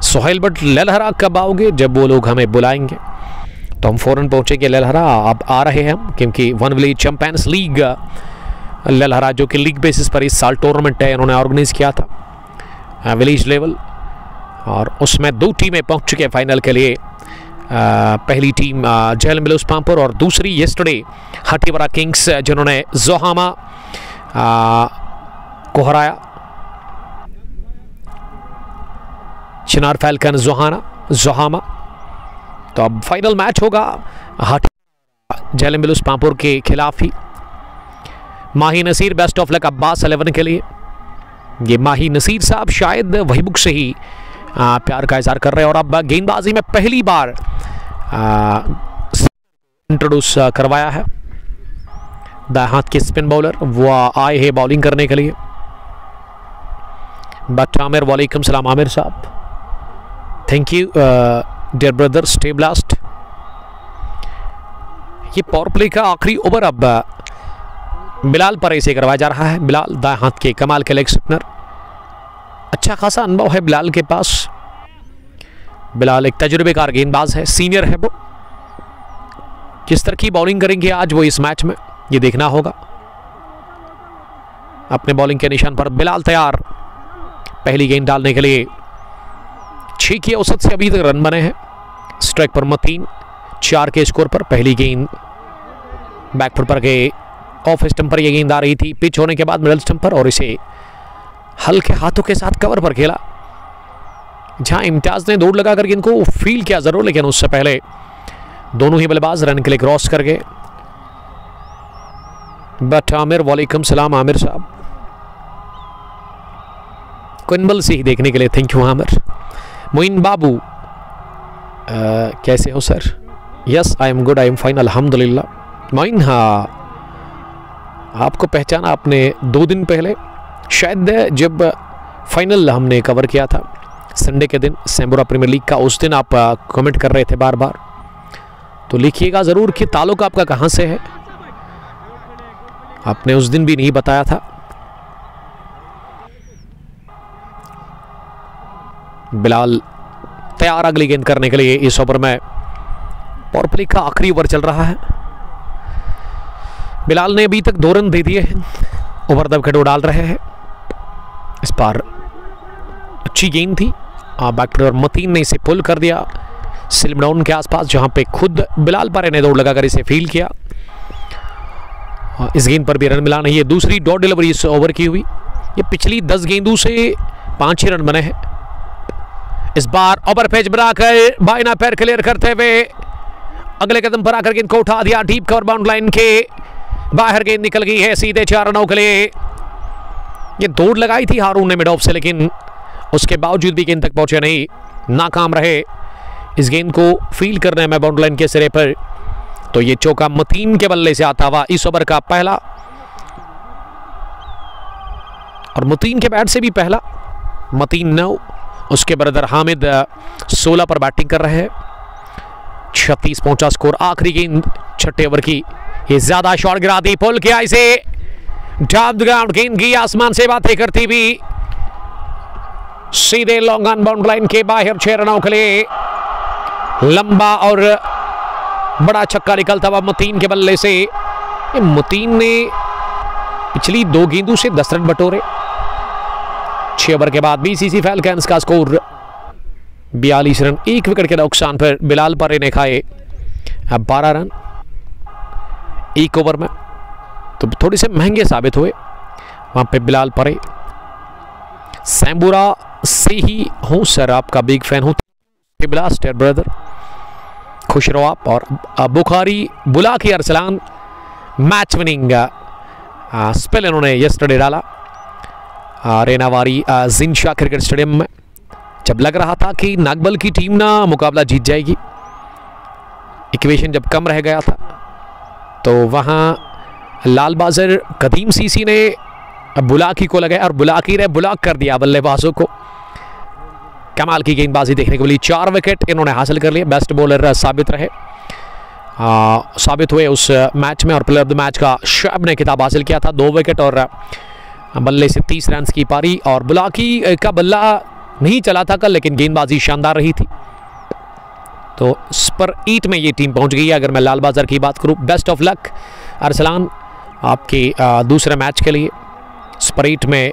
सोहेल भट्ट ललहरा कब आओगे? जब वो लोग हमें बुलाएंगे तो हम फौरन पहुंचेंगे ललहरा। अब आ रहे हैं हम, क्योंकि वन विलेज चैंपियंस लीग ललहरा, जो कि लीग बेसिस पर इस साल टूर्नामेंट है, इन्होंने ऑर्गेनाइज किया था विलेज लेवल, और उसमें 2 टीमें पहुंच चुके हैं फाइनल के लिए। पहली टीम झेलम बिलोस पामपुर और दूसरी यस्टरडे हटीवारा किंग्स, जिन्होंने जोहामा को हराया। चिनार फैल्कन जोहामा। तो अब फाइनल मैच होगा झेलम बिलोस पामपुर के खिलाफ ही। Mahi Naseer, best of luck Abbas 11 के लिए। ये माही नसीर साहब शायद वही बुक से ही प्यार का इजहार कर रहे हैं, और अब गेंदबाजी में पहली बार इंट्रोड्यूस करवाया है। दाएं हाथ के स्पिन बॉलर वो आए हैं बॉलिंग करने के लिए। बट आमिर, वालेकुम सलाम आमिर साहब, thank you dear brother, stay blast. ये पावर प्ले का आखिरी ओवर अब बिलाल पर इसे करवाया जा रहा है। बिलाल दाएं हाथ के कमाल के लेग स्पिनर, अच्छा खासा अनुभव है बिलाल के पास। बिलाल एक तजुर्बेकार गेंदबाज है, सीनियर है वो। किस तरह की बॉलिंग करेंगे आज वो इस मैच में, ये देखना होगा। अपने बॉलिंग के निशान पर बिलाल तैयार पहली गेंद डालने के लिए। 6 की औसत से अभी तक रन बने हैं। स्ट्राइक पर मतीन, 4 के स्कोर पर। पहली गेंद बैकफुट पर के ऑफ स्टंप पर यह गेंद आ रही थी, पिच होने के बाद मिडल स्टंप पर, और इसे हल्के हाथों के साथ कवर पर खेला, जहां इम्तियाज ने दौड़ लगाकर इनको फील किया जरूर, लेकिन उससे पहले दोनों ही बल्लेबाज रन के लिए क्रॉस कर गए। बट आमिर, वालेकुम सलाम आमिर साहब, कुंबल से ही देखने के लिए थैंक यू आमिर। मोइन बाबू, कैसे हो sir? Yes I am good, I am fine अल्हम्दुलिल्लाह। मोइन, हाँ आपको पहचाना आपने 2 दिन पहले शायद, जब फाइनल हमने कवर किया था संडे के दिन सैम्बोरा प्रीमियर लीग का। उस दिन आप कमेंट कर रहे थे बार बार, तो लिखिएगा ज़रूर कि ताल्लुक आपका कहाँ से है। आपने उस दिन भी नहीं बताया था। बिलाल तैयार अगली गेंद करने के लिए। इस ओवर में पावर प्ले का आखिरी ओवर चल रहा है। बिलाल ने अभी तक 2 रन दे दिए हैं, ओवर द विकेट डाल रहे हैं। इस बार अच्छी गेंद थी, बैटर मतीन ने इसे पुल कर दिया स्लिप डाउन के आसपास, जहां पे खुद बिलाल पारे ने दौड़ लगाकर इसे फील किया। इस गेंद पर भी रन मिला नहीं है। दूसरी डॉट डिलीवरी इस ओवर की हुई। ये पिछली 10 गेंदों से 5 ही रन बने हैं। इस बार ओवर पेज बनाकर बाइना पैर क्लियर करते हुए अगले कदम पर आकर गेंद को उठा दिया। डीप कवर बाउंड लाइन के बाहर गेंद निकल गई है सीधे 4 रनों के लिए। ये दौड़ लगाई थी हारून ने मिड ऑफ से, लेकिन उसके बावजूद भी गेंद तक पहुंचे नहीं, नाकाम रहे इस गेंद को फील करने में बाउंड लाइन के सिरे पर। तो ये चौका मतीन के बल्ले से आता हुआ इस ओवर का पहला, और मतीन के बैट से भी पहला। मतीन 9, उसके ब्रदर हामिद 16 पर बैटिंग कर रहे हैं। 36 पहुंचा स्कोर। आखिरी गेंद छठे ओवर की, ये ज्यादा शॉट गिरा दी, पुल किया इसे, टॉप ग्राउंड गेंद की आसमान से बातें करती भी सीधे लॉन्ग ऑन बाउंड लाइन के बाहर 6 रनों के लिए। लंबा और बड़ा छक्का निकलता हुआ मतीन के बल्ले से। मतीन ने पिछली 2 गेंदों से 10 रन बटोरे। 6 ओवर के बाद बीसीसी फैल्कन्स का स्कोर 42 रन। 1 विकेट के नुकसान पर बिलाल पारे ने खाए 12 रन 1 ओवर में, तो थोड़े से महंगे साबित हुए वहां पे बिलाल पारे। सैम्बोरा से ही हूं सर, आपका बिग फैन हूं ब्लास्ट ब्रदर, खुश रहो आप। और बुखारी बुला की अरसलान मैच विनिंग स्पेल इन्होंने यस्टरडे डाला रेनावारी जिनशा क्रिकेट स्टेडियम में, जब लग रहा था कि नागबल की टीम ना मुकाबला जीत जाएगी। इक्वेशन जब कम रह गया था, तो वहां लालबाजर कदीम सीसी ने बुलाकी को लगाया और बुलाकी ने ब्लॉक कर दिया बल्लेबाजों को। कमाल की गेंदबाजी देखने को मिली। 4 विकेट इन्होंने हासिल कर लिए। बेस्ट बॉलर साबित रहे, साबित हुए उस मैच में, और प्लेयर ऑफ द मैच का शोएब ने खिताब हासिल किया था। 2 विकेट और बल्ले से 30 रन की पारी। और बुलाकी का बल्ला नहीं चला था कल, लेकिन गेंदबाजी शानदार रही थी। तो सुपर 8 में ये टीम पहुंच गई है। अगर मैं लाल बाजार की बात करूं, बेस्ट ऑफ लक अरसलान आपके दूसरे मैच के लिए। सुपर 8 में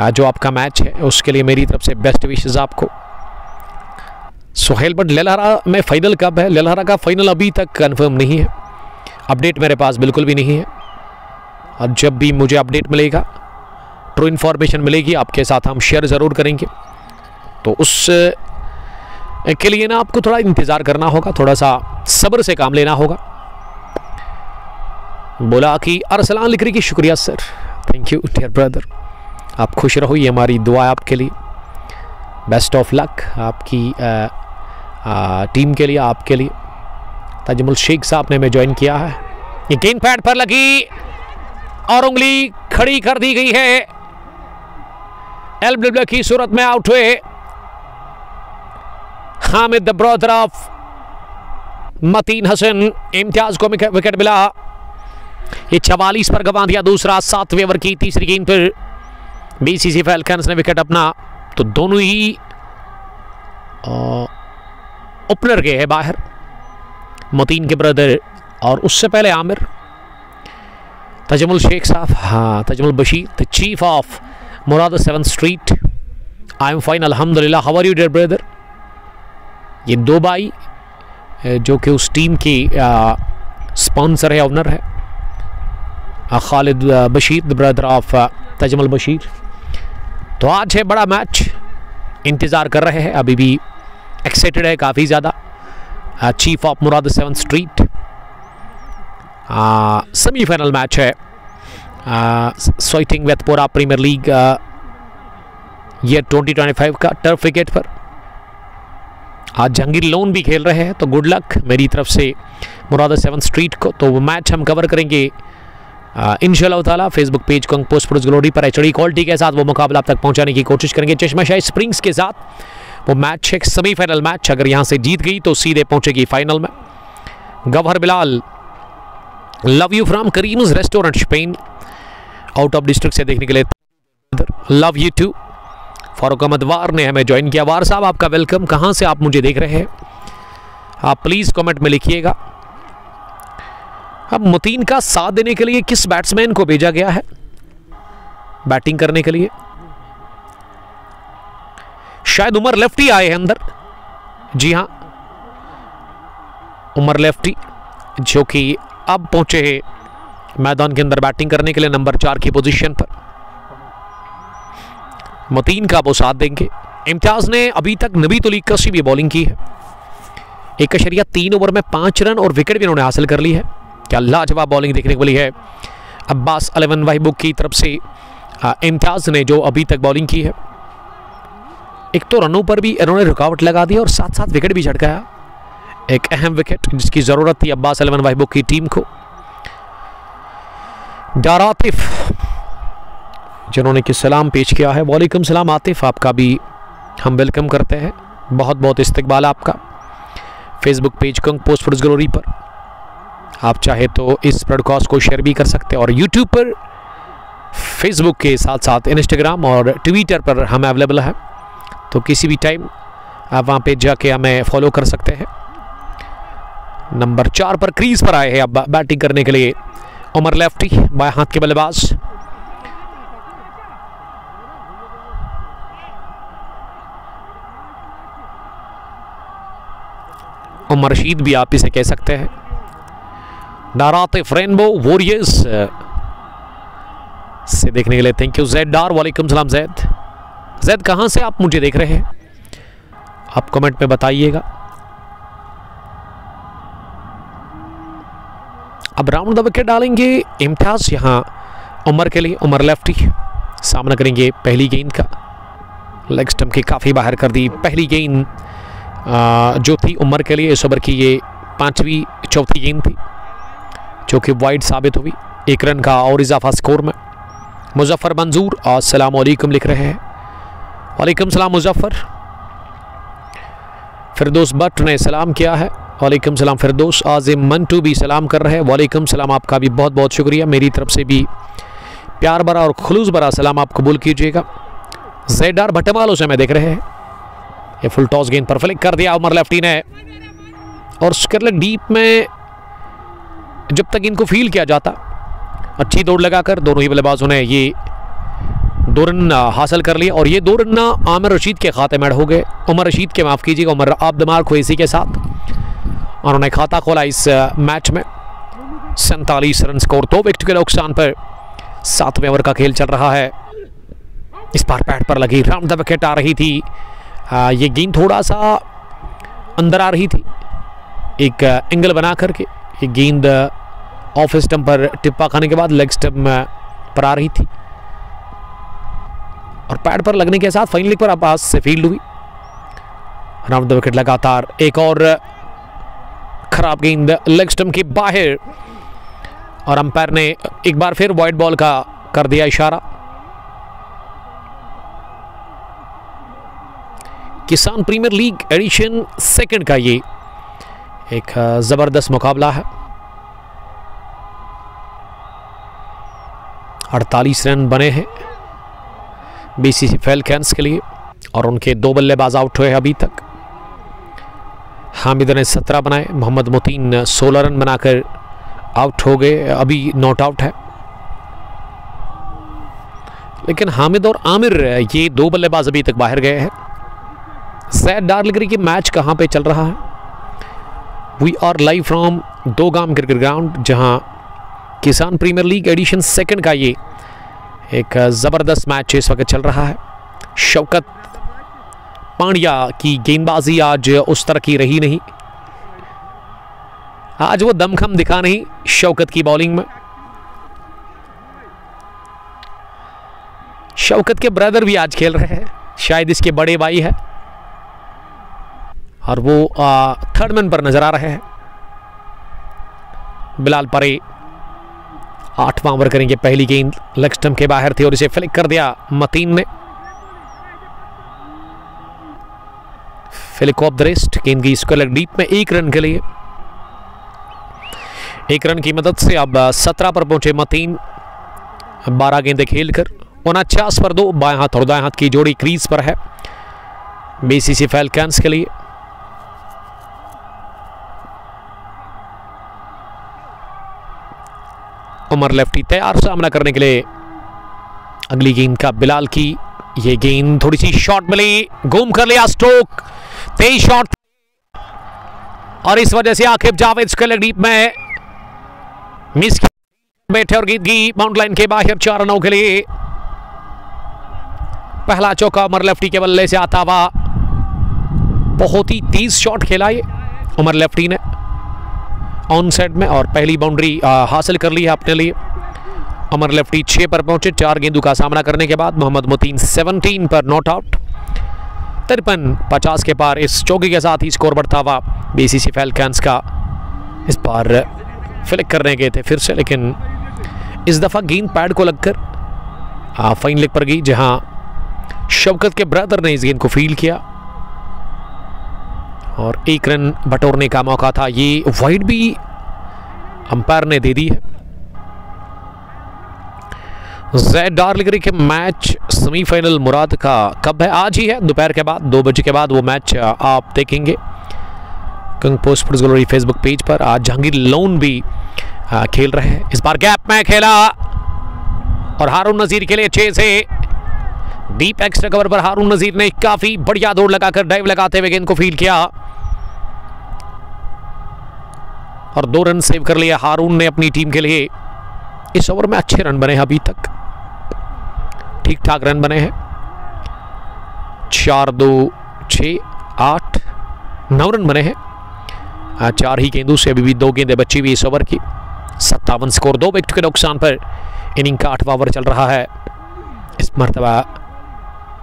जो आपका मैच है उसके लिए मेरी तरफ से बेस्ट विशेस आपको। सुहेल, बट ललहरा में फाइनल कब है? ललहरा का फाइनल अभी तक कंफर्म नहीं है, अपडेट मेरे पास बिल्कुल भी नहीं है। और जब भी मुझे अपडेट मिलेगा, ट्रू इन्फॉर्मेशन मिलेगी, आपके साथ हम शेयर ज़रूर करेंगे। तो उस के लिए ना आपको थोड़ा इंतज़ार करना होगा, थोड़ा सा सब्र से काम लेना होगा। बोला कि अरसलान लिख रही कि शुक्रिया sir, thank you dear brother, आप खुश रहो, ये हमारी दुआ है आपके लिए। बेस्ट ऑफ लक आपकी टीम के लिए, आपके लिए। ताजमुल शेख साहब ने हमें ज्वाइन किया है। ये गेंद पैड पर लगी और उंगली खड़ी कर दी गई है। एलबीडब्ल्यू की सूरत में आउट हुए Hamid the brother of Matin Hasan. Imtiaz को विकेट मिला। ये 44 पर गंवा दिया दूसरा। 7वें ओवर की तीसरी गेंद पर बीसीसी फैल्कन्स ने विकेट अपना। तो दोनों ही ओपनर गए हैं बाहर, मतीन के ब्रदर और उससे पहले आमिर। तजमुल शेख साहब, हाँ Tajamul Bashir, the chief of Murad 7th street. I am fine अल्हम्दुलिल्लाह, how are you dear brother. ये 2 भाई जो कि उस टीम की स्पॉन्सर है, ओनर है, Khalid Bashir the brother of Tajamul Bashir. तो आज है बड़ा मैच, इंतज़ार कर रहे हैं, अभी भी एक्साइटेड है काफ़ी ज़्यादा। Chief of Murad 7th street semifinal match है स्वेटिंग वेथपोरा प्रीमियर लीग ये 2025 का टर्फ विकेट पर। आज जहांगीर लोन भी खेल रहे हैं, तो गुड लक मेरी तरफ से मुरादा 7th स्ट्रीट को। तो वो मैच हम कवर करेंगे इंशाल्लाह ताला Facebook page Kang post sports glory पर एचडी क्वालिटी के साथ वो मुकाबला आप तक पहुंचाने की कोशिश करेंगे। चश्माशाही स्प्रिंग्स के साथ वो मैच एक सेमीफाइनल मैच, अगर यहां से जीत गई तो सीधे पहुंचेगी फाइनल में। Gowhar Bilal, love you from Karims restaurant Spain, out of district से देखने के लिए love you too. Farooq Ahmad War ने हमें ज्वाइन किया। वार साहब आपका वेलकम। कहां से आप मुझे देख रहे हैं आप प्लीज कमेंट में लिखिएगा। अब मुतीन का साथ देने के लिए किस बैट्समैन को भेजा गया है बैटिंग करने के लिए? शायद उमर लेफ्टी आए हैं अंदर। जी हां, उमर लेफ्टी जो कि अब पहुंचे हैं मैदान के अंदर बैटिंग करने के लिए नंबर 4 की पोजीशन पर। मुतीन का वो साथ देंगे। इम्तियाज ने अभी तक नबी तुली कशी भी बॉलिंग की है। 1.3 ओवर में 5 रन और विकेट भी इन्होंने हासिल कर ली है। क्या लाजवाब बॉलिंग देखने को मिली है अब्बास 11 वाहिबुक की तरफ से। इम्तियाज ने जो अभी तक बॉलिंग की है, एक तो रनों पर भी इन्होंने रुकावट लगा दी और साथ साथ विकेट भी झटकाया। एक अहम विकेट जिसकी जरूरत थी अब्बास 11 वाहिबुक की टीम को। डार आतिफ जिन्होंने कि सलाम पेश किया है, वालेकुम सलाम आतिफ, आपका भी हम वेलकम करते हैं। बहुत बहुत इस्तकबाल आपका Facebook page Kang post sports glory पर। आप चाहे तो इस ब्रॉडकास्ट को शेयर भी कर सकते हैं और यूट्यूब पर, फेसबुक के साथ साथ इंस्टाग्राम और ट्विटर पर हम अवेलेबल हैं, तो किसी भी टाइम आप वहाँ पे जाके हमें फॉलो कर सकते हैं। नंबर 4 पर क्रीज पर आए हैं अब बैटिंग करने के लिए उमर लेफ्टी, बाएं हाथ के बल्लेबाज। उमर रशीद भी आप इसे कह सकते हैं। डार आतिफ रेनबो वॉरियर्स से देखने के लिए थैंक यू। जैद डार, वालेकुम सलाम जैद। जैद कहां से आप मुझे देख रहे हैं आप कमेंट में बताइएगा। अब राउंड द विकेट डालेंगे इम्तियाज यहां उमर के लिए। उमर लेफ्टी सामना करेंगे पहली गेंद का, लेग स्टंप के काफ़ी बाहर कर दी पहली गेंद जो थी उमर के लिए। इस ओवर की ये 5वीं चौथी गेंद थी जो कि वाइड साबित हुई। 1 रन का और इजाफा स्कोर में। मुजफ्फर मंजूर अस्सलाम वालेकुम लिख रहे हैं। वालेकुम सलाम मुजफ्फर। फिरदौस भट्ट ने सलाम किया है, वालेकुम सलाम फिरदौस। आजिम मंटू भी सलाम कर रहे हैं, वालेकुम सलाम, आपका भी बहुत बहुत शुक्रिया। मेरी तरफ से भी प्यार भरा और खुलूस भरा सलाम आप कबूल कीजिएगा। जैडार भटमालों से मैं देख रहे हैं। ये फुल टॉस गेंद पर फ्लिक कर दिया उमर लेफ्टी ने और स्करलेट डीप में जब तक इनको फील किया जाता, अच्छी दौड़ लगाकर दोनों ही बल्लेबाजों ने ये 2 रन हासिल कर लिए और ये 2 रन आमिर रशीद के खाते में हो गए। उमर रशीद के माफ़ कीजिएगा, उमर आब्दमार खुवैसी के साथ उन्होंने खाता खोला इस मैच में। 47 रन स्कोर, 2 विकेट के नुकसान पर 7वें ओवर का खेल चल रहा है। इस बार पैड पर लगी राउंड द विकेट आ रही थी। ये गेंद थोड़ा सा अंदर आ रही थी, एक एंगल बना करके ये गेंद ऑफ स्टंप पर टिप्पा खाने के बाद लेग स्टंप पर आ रही थी और पैड पर लगने के साथ फाइनल पर पास से फील्ड हुई। राउंड द विकेट लगातार एक और खराब गेंद लेग स्टंप के बाहर और अंपायर ने एक बार फिर वाइड बॉल का कर दिया इशारा। किसान प्रीमियर लीग एडिशन 2 का ये एक जबरदस्त मुकाबला है। 48 रन बने हैं बीसीसी फैल्कन्स के लिए और उनके 2 बल्लेबाज आउट हुए अभी तक। हामिद ने 17 बनाए, मोहम्मद मुतीन 16 रन बनाकर आउट हो गए, अभी नॉट आउट है। लेकिन हामिद और आमिर ये 2 बल्लेबाज अभी तक बाहर गए हैं। जैद डार लिख रही कि मैच कहाँ पे चल रहा है। We are live from Dogam cricket ground, जहां किसान प्रीमियर लीग एडिशन 2 का ये एक ज़बरदस्त मैच इस वक्त चल रहा है। शौकत पांड्या की गेंदबाजी आज उस तरह की रही नहीं, आज वो दमखम दिखा नहीं शौकत की बॉलिंग में। शौकत के ब्रदर भी आज खेल रहे हैं, शायद इसके बड़े भाई है और वो थर्ड मैन पर नजर आ रहे हैं। बिलाल परे 8वां ओवर करेंगे। पहली गेंद लेग स्टंप के बाहर थी और इसे फ्लिक कर दिया मतीन ने। फ्लिक ऑफ द रिस्ट, गेंद की स्क्वायर डीप में 1 रन के लिए। 1 रन की मदद से अब 17 पर पहुंचे मतीन। 12 गेंदें खेलकर 49 पर 2। बाएं हाथ और दाएं हाथ की जोड़ी क्रीज पर है बीसीसी फैल्कन्स के लिए। उमर लेफ्टी तैयार सामना करने के लिए अगली गेंद का। बिलाल की ये गेंद थोड़ी सी शॉर्ट मिली, घूम कर लिया स्ट्रोक, तेज शॉट और इस वजह से आकिब जावेद स्क्वायर डीप में मिस बैठे और गेंद की बाउंड लाइन के बाहर 4 रनों के लिए। पहला चौका उमर लेफ्टी के बल्ले से आता हुआ। बहुत ही तेज शॉट खेला ये उमर लेफ्टी ने ऑन साइड में और पहली बाउंड्री हासिल कर ली है अपने लिए। उमर लेफ्टी 6 पर पहुंचे 4 गेंदों का सामना करने के बाद। मोहम्मद मतीन 17 पर नॉट आउट। 53-50 के पार इस चौके के साथ ही स्कोर बढ़ता हुआ बीसीसी फैल्कन्स का। इस बार फ्लिक करने गए थे फिर से, लेकिन इस दफा गेंद पैड को लगकर फाइन लेग पर गई, जहां शौकत के ब्रदर ने इस गेंद को फील्ड किया और 1 रन बटोरने का मौका था। ये वाइड भी अंपायर ने दे दी है। ज़ैड डार्लिंगरी के मैच सेमीफाइनल मुराद का कब है? आज ही है, दोपहर के बाद 2 बजे के बाद वो मैच आप देखेंगे Kang sports glory Facebook page पर। आज जहांगीर लोन भी खेल रहे हैं। इस बार गैप में खेला और हारून नजीर के लिए 6 से डीप एक्स्ट्रा कवर पर हारून नजीर ने काफी बढ़िया दौड़ लगाकर डाइव लगाते हुए गेंद को फील्ड किया और 2 रन सेव कर लिया हारून ने अपनी टीम के लिए। इस ओवर में अच्छे रन बने हैं, अभी तक ठीक ठाक रन बने हैं। 4, 2, 6, 8, 9 रन बने हैं 4 ही गेंदों से। अभी भी 2 गेंदें बची हुई इस ओवर की। 57 स्कोर, 2 विकेट के नुकसान पर इनिंग का 8वां ओवर चल रहा है। इस मरतबा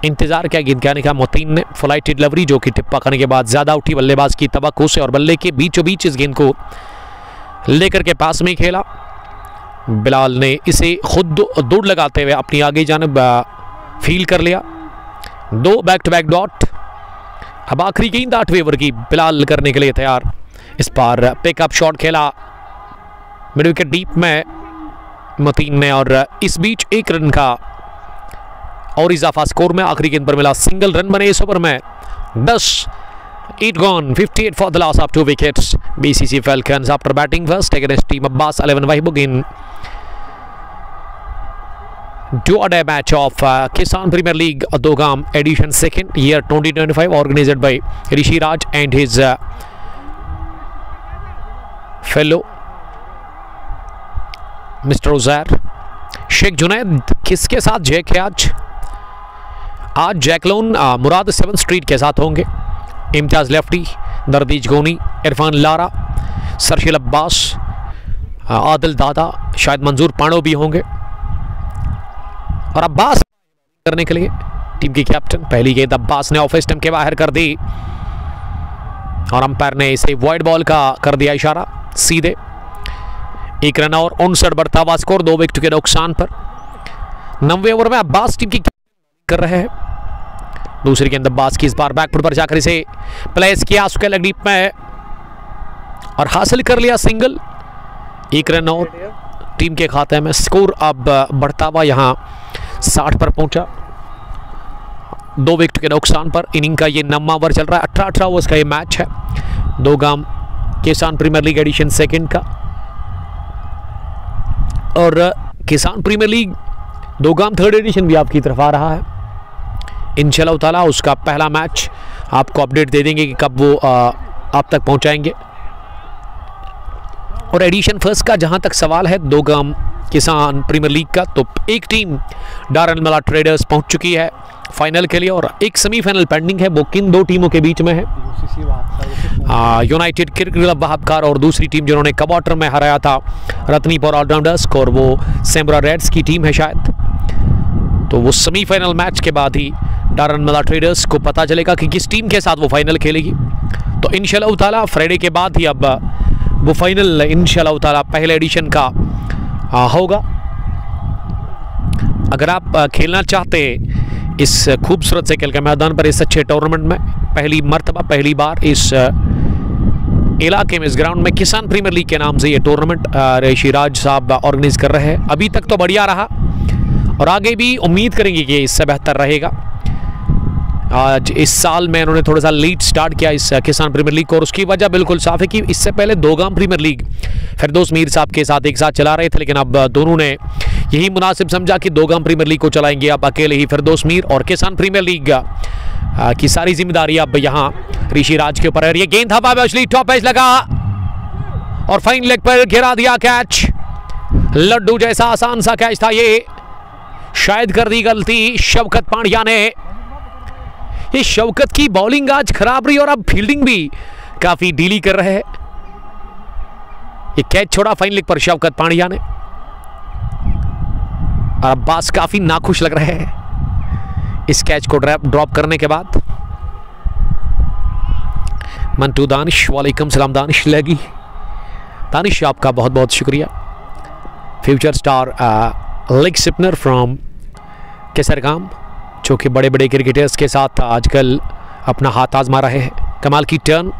इंतजार किया गेंद के आने का। मोतीन ने फ्लाइट डिलीवरी जो कि टिप्पा करने के बाद ज्यादा उठी बल्लेबाज की तवक्को से और बल्ले के बीचों बीच इस गेंद को लेकर के पास में खेला। बिलाल ने इसे खुद दौड़ लगाते हुए अपनी आगे जानिब फील कर लिया। 2 बैक टू बैक डॉट। अब आखिरी गेंद 8वें ओवर की बिलाल करने के लिए तैयार। इस बार पिकअप शॉट खेला मिड विकेट डीप में मतीन ने और इस बीच 1 रन का और इजाफा स्कोर में। आखिरी गेंद पर मिला सिंगल, रन बने इस ओवर में 10। 8 gone, 58 for the loss of 2 wickets. BCC Falcons after batting first against Team Abbas 11 Wahibug in do-or-die match of Kisan Premier League Dogam edition 2nd year 2025 organized by Rishi Raj and his fellow Mr. Uzair. Sheikh Junaid किसके साथ Jack है आज जैकलोन मुराद 7th street के साथ होंगे। Imtiaz lefty, दरदीज गोनी, Irfan Lara, सरशील Abbas, Adil दादा, शायद मंजूर पांडो भी होंगे और अब्बास करने के लिए टीम की कैप्टन। पहली गेंद अब्बास ने ऑफ स्टंप के बाहर कर दी और अंपायर ने इसे वाइड बॉल का कर दिया इशारा सीधे। 1 रन और 59 बढ़ता हुआ स्कोर 2 विकेट के नुकसान पर। 90वें ओवर में अब्बास टीम की कर रहे हैं। दूसरी गेंद अब्बास की, इस बार बैकफुट पर जाकर इसे प्लेस किया उसके लेग डीप में और हासिल कर लिया सिंगल। 1 रन और टीम के खाते में। स्कोर अब बढ़ता हुआ यहां 60 पर पहुंचा 2 विकेट के नुकसान पर। इनिंग का ये 9वां ओवर चल रहा है। 18 ओवर्स का ये मैच है दोगाम किसान प्रीमियर लीग एडिशन 2nd का। और किसान प्रीमियर लीग दोगाम 3rd एडिशन भी आपकी तरफ आ रहा है। इंशाल्लाह ताला उसका पहला मैच आपको अपडेट दे देंगे कि कब वो आप तक पहुंचाएंगे। और एडिशन 1st का जहां तक सवाल है दोगाम किसान प्रीमियर लीग का, तो एक टीम डारनमला ट्रेडर्स पहुंच चुकी है फाइनल के लिए और एक सेमीफाइनल पेंडिंग है। वो किन 2 टीमों के बीच में है? यूनाइटेड क्रिकेट क्लब वहाबकार और दूसरी टीम जिन्होंने कबॉटर में हराया था रत्नीपुर ऑलराउंडर्स को, और वो सेम्बरा रेड्स की टीम है शायद। तो वो सेमीफाइनल मैच के बाद ही डारनमला ट्रेडर्स को पता चलेगा कि किस टीम के साथ वो फाइनल खेलेगी। तो इंशाल्लाह ताला फ्राइडे के बाद ही अब वो फाइनल इंशाल्लाह ताला पहले एडिशन का होगा। अगर आप खेलना चाहते इस खूबसूरत से खेल के मैदान पर इस अच्छे टूर्नामेंट में पहली मर्तबा पहली बार इस इलाके में इस ग्राउंड में किसान प्रीमियर लीग के नाम से ये टूर्नामेंट ऋषि राज साहब ऑर्गेनाइज कर रहे हैं। अभी तक तो बढ़िया रहा और आगे भी उम्मीद करेंगे कि इससे बेहतर रहेगा। आज इस साल में उन्होंने थोड़ा सा लेट स्टार्ट किया इस किसान प्रीमियर लीग को और उसकी वजह बिल्कुल साफ है कि इससे पहले दोगाम प्रीमियर लीग फिरदौस मीर साहब के साथ एक साथ चला रहे थे, लेकिन अब दोनों ने यही मुनासिब समझा कि दोगाम प्रीमियर लीग को चलाएंगे अब अकेले ही फिरदौस मीर और किसान प्रीमियर लीग की सारी जिम्मेदारी अब यहाँ ऋषि राज के ऊपर है। ये गेंद हवा में उछली, टॉप एज लगा और फाइन लेग पर गिरा दिया कैच। लड्डू जैसा आसान सा कैच था ये, शायद कर दी गलती शौकत पांड्या ने। ये शौकत की बॉलिंग आज खराब रही और अब फील्डिंग भी काफी ढीली कर रहे हैं। ये कैच छोड़ा फाइन लेग पर शौकत पांड्या ने और अब्बास काफी नाखुश लग रहे हैं इस कैच को ड्रॉप करने के बाद। मंटू दानिश, वालेकुम सलाम दानिश लगी। दानिश आपका बहुत बहुत शुक्रिया। Future star leg spinner from Kesargam, जो कि बड़े बड़े क्रिकेटर्स के साथ आजकल अपना हाथ आजमा रहे हैं। कमाल की टर्न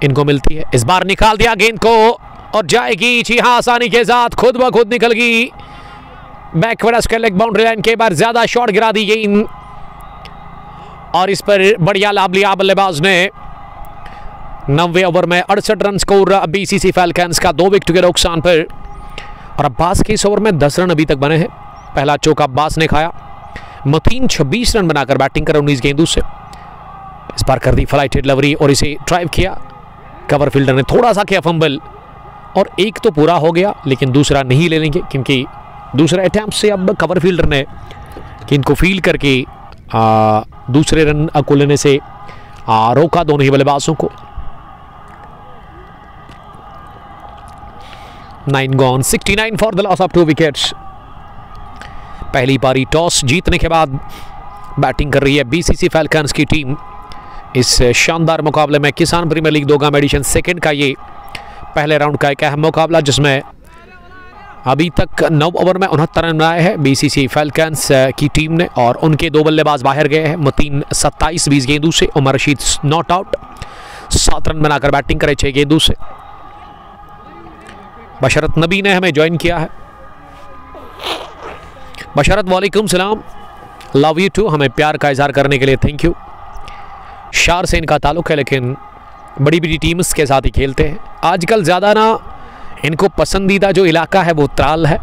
इनको मिलती है। इस बार निकाल दिया गेंद को और जाएगी, जी हाँ, आसानी के साथ खुद ब खुद निकल गई backward square leg boundary line के बार ज्यादा शॉट गिरा दी गेंद और इस पर बढ़िया लाभ लिया बल्लेबाज ने। 90 ओवर में 68 रन स्कोर बीसीसी फैल्कन्स का 2 विकेट के नुकसान पर और अब्बास के इस ओवर में 10 रन अभी तक बने हैं। पहला चौका अब्बास ने खाया। मतीन 26 रन बनाकर बैटिंग कर 19 गेंदों से। इस बार कर दी फ्लाइट डिलीवरी और इसे ड्राइव किया। कवर फील्डर ने थोड़ा सा किया फंबल और एक तो पूरा हो गया, लेकिन दूसरा नहीं ले लेंगे क्योंकि दूसरे अटैम्प्ट से अब कवर फील्डर ने गेंद को फील्ड करके दूसरे रन को लेने से रोका दोनों ही बल्लेबाजों को। 9 gone, 69 for the loss of 2 wickets. पहली पारी टॉस जीतने के बाद बैटिंग कर रही है बीसीसी फैल्कन्स की टीम। इस शानदार मुकाबले में किसान प्रीमियर लीग दोगाम एडिशन सेकंड का ये पहले राउंड का एक अहम मुकाबला, जिसमें अभी तक 9 ओवर में 69 रन बनाए हैं बीसीसी फैल्कन्स की टीम ने और उनके 2 बल्लेबाज बाहर गए हैं। मतीन 27 गेंदों से, Umar Rashid not out 7 run बनाकर बैटिंग करे 6 गेंदों से। बशरत नबी ने हमें ज्वाइन किया है। बशरत वालेकुम सलाम, लव यू टू, हमें प्यार का इजहार करने के लिए थैंक यू। शार से इनका ताल्लुक है लेकिन बड़ी बड़ी टीम्स के साथ ही खेलते हैं। आजकल ज़्यादा ना इनको पसंदीदा जो इलाका है वो त्राल है।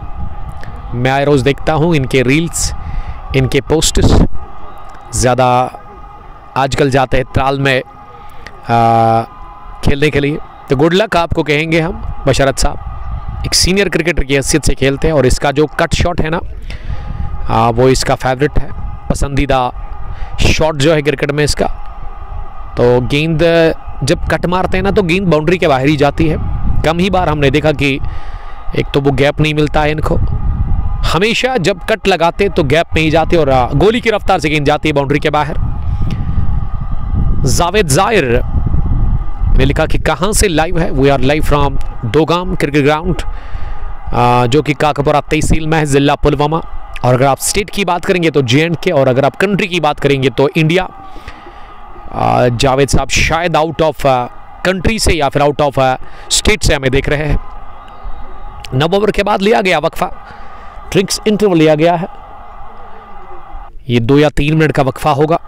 मैं आए रोज़ देखता हूँ इनके रील्स, इनके पोस्ट्स ज़्यादा आजकल जाते हैं त्राल में खेलने के लिए। तो गुड लक आपको कहेंगे हम। बशरत साहब एक सीनियर क्रिकेटर की हैसियत से खेलते हैं और इसका जो कट शॉट है ना वो इसका फेवरेट है, पसंदीदा शॉट जो है क्रिकेट में इसका। तो गेंद जब कट मारते हैं ना तो गेंद बाउंड्री के बाहर ही जाती है। कम ही बार हमने देखा कि एक तो वो गैप नहीं मिलता है इनको, हमेशा जब कट लगाते तो गैप में ही जाते और गोली की रफ्तार से गेंद जाती है बाउंड्री के बाहर। जावेद जाहिर ने लिखा कि कहाँ से लाइव है। We are live from Dogam cricket ground, जो कि काकपुरा तहसील में है, जिला पुलवामा। और अगर आप स्टेट की बात करेंगे तो J&K और अगर आप कंट्री की बात करेंगे तो इंडिया। जावेद साहब शायद आउट ऑफ कंट्री से या फिर आउट ऑफ स्टेट से हमें देख रहे हैं। 9 ओवर के बाद लिया गया वक्फा, ड्रिंक्स इंटरवल लिया गया है। ये 2 या 3 मिनट का वक्फा होगा।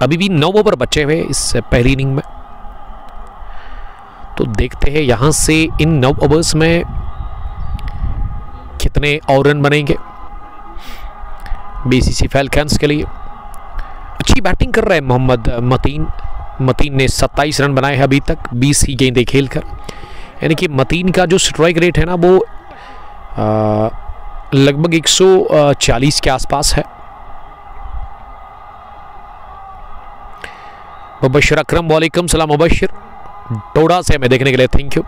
अभी भी 9 ओवर बचे हुए इस पहली इनिंग में, तो देखते हैं यहां से इन 9 ओवर्स में कितने और रन बनेंगे बीसीसी फैल्कन्स के लिए। अच्छी बैटिंग कर रहे हैं मोहम्मद मतीन ने 27 रन बनाए हैं अभी तक 20 ही गेंदें खेलकर। यानी कि मतीन का जो स्ट्राइक रेट है ना वो लगभग 140 के आसपास है। मुबशर अकरम वालेकुम सलाम, मुबशर टोडा से हमें देखने के लिए थैंक यू।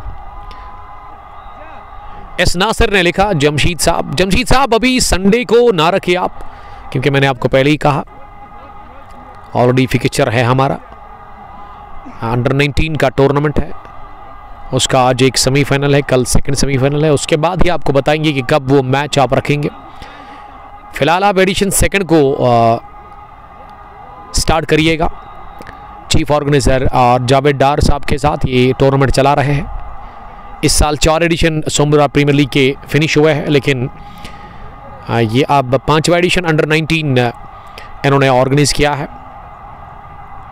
एस नासिर ने लिखा जमशीद साहब अभी संडे को ना रखिए आप, क्योंकि मैंने आपको पहले ही कहा ऑलरेडी फिक्चर है हमारा। अंडर 19 का टूर्नामेंट है, उसका आज एक सेमीफाइनल है, कल सेकंड सेमीफाइनल है। उसके बाद ही आपको बताएंगे कि कब वो मैच आप रखेंगे। फिलहाल आप एडिशन सेकंड को स्टार्ट करिएगा। चीफ ऑर्गेनाइजर और जावेद डार साहब के साथ ये टूर्नामेंट चला रहे हैं। इस साल 4 एडिशन सोमवार प्रीमियर लीग के फिनिश हुए हैं, लेकिन ये अब 5वां एडिशन अंडर 19 इन्होंने ऑर्गेनाइज किया है,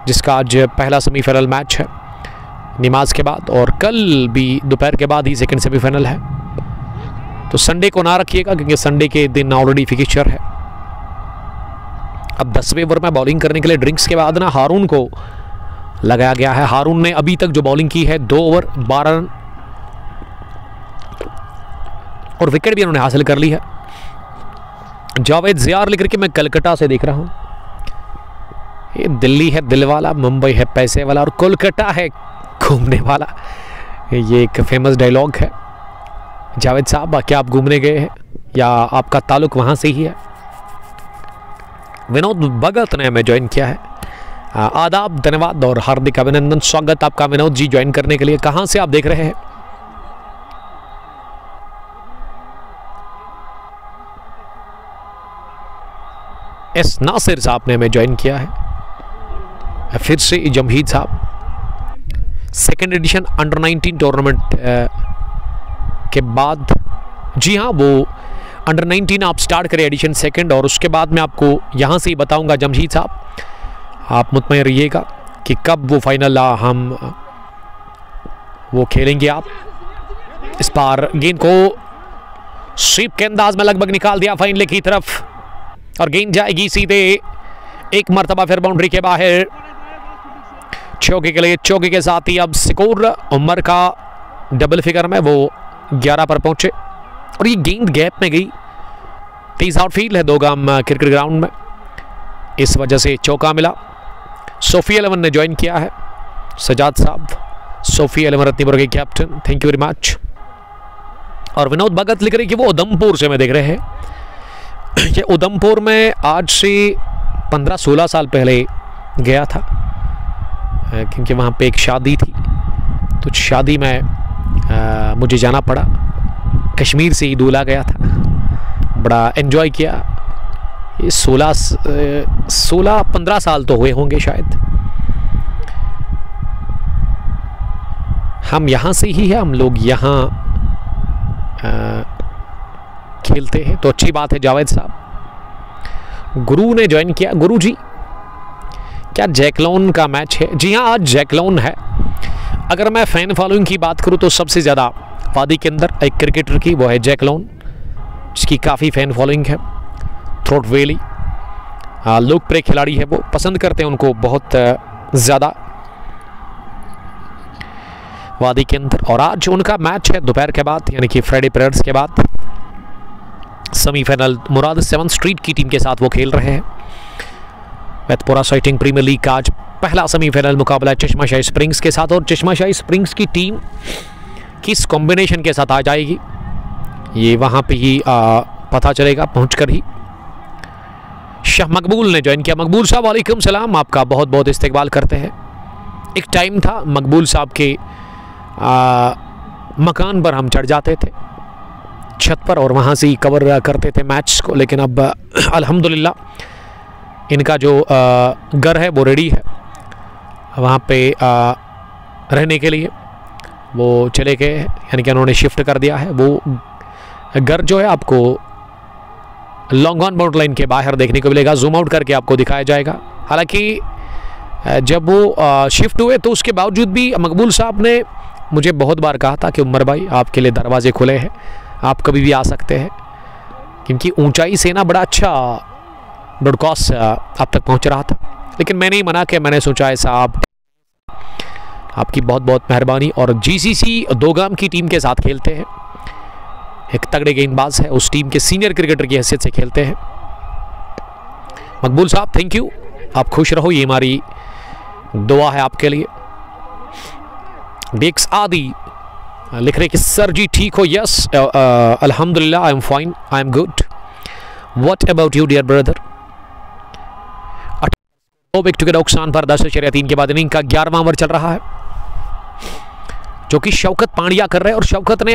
जिसका आज पहला सेमीफाइनल मैच है नमाज के बाद, और कल भी दोपहर के बाद ही सेकंड सेमीफाइनल है। तो संडे को ना रखिएगा, क्योंकि संडे के दिन ऑलरेडी फिक्चर है। अब 10वें ओवर में बॉलिंग करने के लिए ड्रिंक्स के बाद ना हारून को लगाया गया है। हारून ने अभी तक जो बॉलिंग की है 2 ओवर 12 रन और विकेट भी उन्होंने हासिल कर ली है। जावेद ज़ियार लिख के मैं कलकत्ता से देख रहा हूँ। ये दिल्ली है दिल वाला, मुंबई है पैसे वाला, और कोलकाता है घूमने वाला। ये एक फेमस डायलॉग है। जावेद साहब, क्या आप घूमने गए हैं या आपका ताल्लुक वहाँ से ही है? विनोद भगत ने हमें ज्वाइन किया है। आदाब, धन्यवाद और हार्दिक अभिनंदन। स्वागत आपका विनोद जी ज्वाइन करने के लिए। कहाँ से आप देख रहे हैं? एस नासिर साहब ने हमें ज्वाइन किया है। फिर से जमहीद साहब, सेकेंड एडिशन अंडर 19 टूर्नामेंट के बाद, जी हाँ, वो अंडर 19 आप स्टार्ट करें एडिशन सेकंड, और उसके बाद मैं आपको यहाँ से ही बताऊँगा। जमशीद साहब, आप मुतमईन रहिएगा कि कब वो फाइनल हम वो खेलेंगे। आप इस बार गेंद को स्वीप के अंदाज में लगभग निकाल दिया फाइनल की तरफ, और गेंद जाएगी सीधे एक मरतबा फिर बाउंड्री के बाहर। चौके के लिए, चौके के साथ ही अब स्कोर उमर का डबल फिगर में वो 11 पर पहुंचे, और ये गेंद गैप में गई। 30 आउटफील्ड है दोगाम क्रिकेट ग्राउंड में, इस वजह से चौका मिला। सोफी 11 ने ज्वाइन किया है। सजाद साहब, सोफी 11 रत्नीपुर के captain, thank you very much. और विनोद भगत लिख रहे कि वो उधमपुर से मैं देख रहे हैं। ये उधमपुर में आज से 15-16 साल पहले गया था, क्योंकि वहाँ पे एक शादी थी, तो शादी में मुझे जाना पड़ा। कश्मीर से ही दूल्हा गया था, बड़ा एंजॉय किया। ये 16-15 साल तो हुए होंगे शायद। हम यहाँ से ही है, हम लोग यहाँ खेलते हैं, तो अच्छी बात है। जावेद साहब, गुरु ने ज्वाइन किया। गुरु जी, क्या जैकलॉन का मैच है? जी हाँ, आज जैकलॉन है। अगर मैं फ़ैन फॉलोइंग की बात करूँ तो सबसे ज़्यादा वादी के अंदर एक क्रिकेटर की, वो है जैकलॉन, जिसकी काफ़ी फ़ैन फॉलोइंग है। थ्रोट वैली लोकप्रिय खिलाड़ी है, वो पसंद करते हैं उनको बहुत ज़्यादा वादी के अंदर। और आज उनका मैच है दोपहर के बाद, यानी कि फ्राइडे प्रेयर्स के बाद। सेमीफाइनल मुराद 7 स्ट्रीट की टीम के साथ वो खेल रहे हैं। मैतपुरा साइटिंग प्रीमियर लीग का आज पहला सेमीफाइनल मुकाबला चश्माशाही स्प्रिंग्स के साथ, और चश्माशाही स्प्रिंग्स की टीम किस कॉम्बिनेशन के साथ आ जाएगी ये वहाँ पे ही पता चलेगा पहुँचकर ही। शाह मकबूल ने ज्वाइन किया। मकबूल साहब, वालेकुम सलाम, आपका बहुत बहुत इस्तकबाल करते हैं। एक टाइम था मकबूल साहब के मकान पर हम चढ़ जाते थे छत पर, और वहाँ से ही कवर करते थे मैच को, लेकिन अब अल्हम्दुलिल्लाह इनका जो घर है वो रेडी है वहाँ पे रहने के लिए। वो चले गए, यानी कि उन्होंने शिफ्ट कर दिया है। वो घर जो है आपको लॉन्ग ऑन बाउंड्री लाइन के बाहर देखने को मिलेगा, जूम आउट करके आपको दिखाया जाएगा। हालांकि जब वो शिफ्ट हुए तो उसके बावजूद भी मकबूल साहब ने मुझे बहुत बार कहा था कि उमर भाई, आपके लिए दरवाजे खुले हैं, आप कभी भी आ सकते हैं, क्योंकि ऊंचाई से ना बड़ा अच्छा ब्रॉडकास्ट आप तक पहुंच रहा था। लेकिन मैंने ही मना किया, मैंने सोचा ऐसा आपकी बहुत बहुत मेहरबानी। और जीसीसी दोगाम की टीम के साथ खेलते हैं, एक तगड़े गेंदबाज है, उस टीम के सीनियर क्रिकेटर की हैसियत से खेलते हैं। मकबूल साहब, थैंक यू, आप खुश रहो, ये हमारी दुआ है आपके लिए। डेक्स आदि लिख रहे कि सर जी ठीक हो? यस, अल्हम्दुलिल्लाह, I am fine, I am good. What about you dear brother? 2 wicket के नुकसान पर 10/3 के बाद इनिंग का 11वां ओवर चल रहा है, जो कि शौकत पांड्या कर रहे हैं। और शौकत ने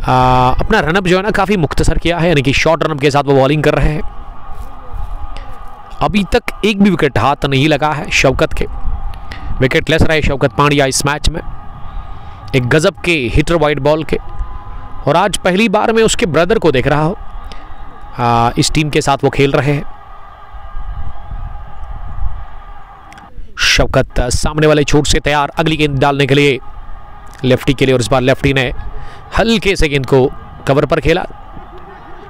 अपना रनअप जो है ना काफी मुख्तसर किया है, यानी कि शॉर्ट रनअप के साथ वो बॉलिंग कर रहे हैं। अभी तक एक भी विकेट हाथ नहीं लगा है शौकत के, विकेट लेस रहे शौकत पांड्या इस मैच में, एक गजब के हिटर वाइड बॉल के। और आज पहली बार मैं उसके ब्रदर को देख रहा हूं इस टीम के साथ वो खेल रहे हैं। शौकत सामने वाले छोर से तैयार अगली गेंद डालने के लिए लेफ्टी के लिए, और इस बार लेफ्टी ने हल्के से गेंद को कवर पर खेला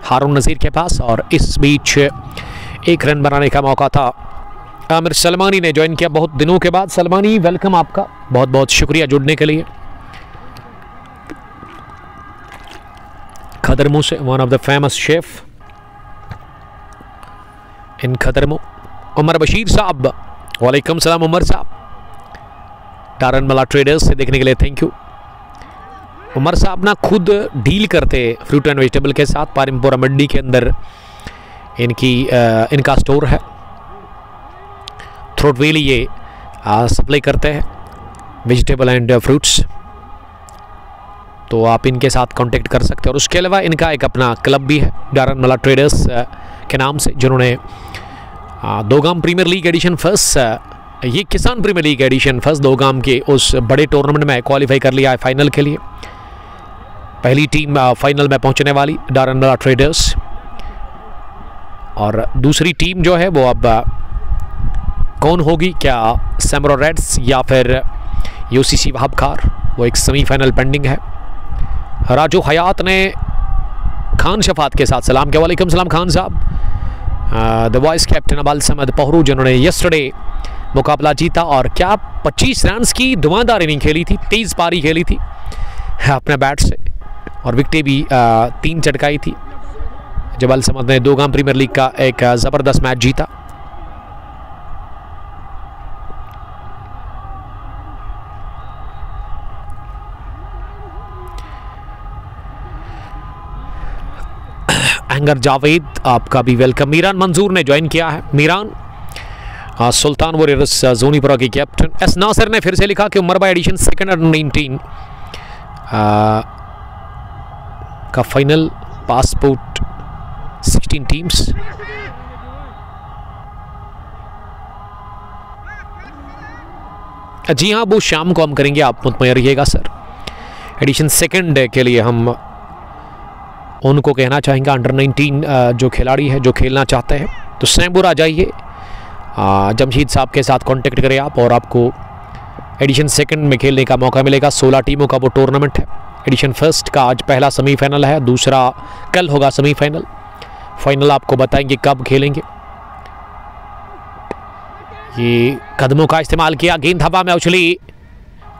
हारून नजीर के पास। और इस बीच एक रन बनाने का मौका था। आमिर सलमानी ने ज्वाइन किया बहुत दिनों के बाद। सलमानी, वेलकम आपका, बहुत बहुत शुक्रिया जुड़ने के लिए। खदरमू से one of the famous chef in Khadarmu, Umar Bashir साहब, वालेकुम सलाम उमर साहब, टारनमला ट्रेडर्स से देखने के लिए थैंक यू। उमर साहब ना खुद डील करते फ्रूट एंड वेजिटेबल के साथ, पारिमपुरा मंडी के अंदर इनका स्टोर है। थ्रोट वेली ये सप्लाई करते हैं वेजिटेबल एंड फ्रूट्स, तो आप इनके साथ कांटेक्ट कर सकते हैं। और उसके अलावा इनका एक अपना क्लब भी है टारनमला ट्रेडर्स के नाम से, जिन्होंने दोगाम प्रीमियर लीग एडिशन फर्स्ट, ये किसान प्रीमियर लीग एडिशन फर्स्ट दोगाम के उस बड़े टूर्नामेंट में क्वालिफाई कर लिया है फाइनल के लिए। पहली टीम फाइनल में पहुंचने वाली टारनमला ट्रेडर्स, और दूसरी टीम जो है वो अब कौन होगी, क्या सैमरो रेड्स या फिर यूसीसी वहाबखार, वो एक सेमीफाइनल पेंडिंग है। राजू हयात ने खान शफात के साथ सलाम किया, वालेकुम सलाम खान साहब। द वाइस कैप्टन अबाल समद पहरू, जिन्होंने यस्टरडे मुकाबला जीता और क्या 25 रन की धुआंधार इनिंग खेली थी, 23 पारी खेली थी अपने बैट से, और विकेटें भी 3 चटकाई थी। जबाल समद ने दोगाम प्रीमियर लीग का एक ज़बरदस्त मैच जीता। एंगर जावेद, आपका भी वेलकम। मीरान मंजूर ने ज्वाइन किया है। मीरान सुल्तान वॉरियर्स जोनीपुरा के कैप्टन। एस नासिर ने फिर से लिखा कि उमरबा एडिशन सेकंड अंडर 19 का फाइनल पासपोर्ट 16 टीम्स। जी हाँ, वो शाम को हम करेंगे, आप मुतमईन रहिएगा सर। एडिशन सेकंड के लिए हम उनको कहना चाहेंगे अंडर 19 जो खिलाड़ी है जो खेलना चाहते हैं तो सैम्बुर आ जाइए, जमशीद साहब के साथ कांटेक्ट करें आप, और आपको एडिशन सेकंड में खेलने का मौका मिलेगा। 16 टीमों का वो टूर्नामेंट है। एडिशन फर्स्ट का आज पहला सेमीफाइनल है, दूसरा कल होगा सेमीफाइनल। फाइनल आपको बताएंगे कब खेलेंगे। ये कदमों का इस्तेमाल किया, गेंद हवा में उछली,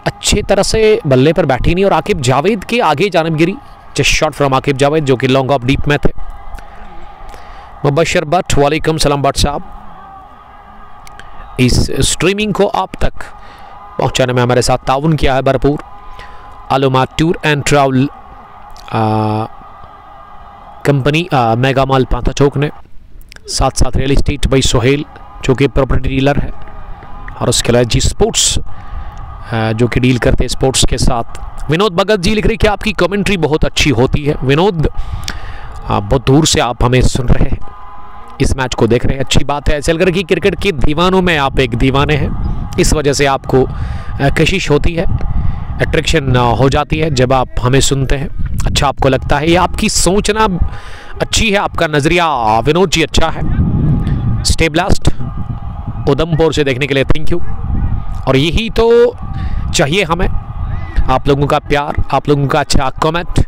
अच्छी तरह से बल्ले पर बैठी नहीं, और आकिब जावेद के आगे जानब गिरी। Just shot from Aqib Javed, जो कि लॉन्ग ऑफ डीप में थे। मुबशर भट्ट, वालेकुम सलाम भट्ट साहब। इस स्ट्रीमिंग को आप तक पहुंचाने में हमारे साथ ताउन किया है भरपूर आलूमा tour and travel company mega mall Pantha Chowk ने, साथ साथ रियल एस्टेट भाई सोहेल जो कि प्रॉपर्टी डीलर है, और उसके अलावा जी स्पोर्ट्स जो कि डील करते हैं स्पोर्ट्स के साथ। विनोद भगत जी लिख रहे हैं कि आपकी कमेंट्री बहुत अच्छी होती है। विनोद, बहुत दूर से आप हमें सुन रहे हैं, इस मैच को देख रहे हैं, अच्छी बात है। ऐसे लग रहा है कि क्रिकेट के दीवानों में आप एक दीवाने हैं, इस वजह से आपको कशिश होती है, अट्रैक्शन हो जाती है जब आप हमें सुनते हैं, अच्छा आपको लगता है। ये आपकी सोचना अच्छी है, आपका नज़रिया विनोद जी अच्छा है। स्टे ब्लास्ट उधमपुर से देखने के लिए थैंक यू। और यही तो चाहिए हमें, आप लोगों का प्यार, आप लोगों का अच्छा कमेंट,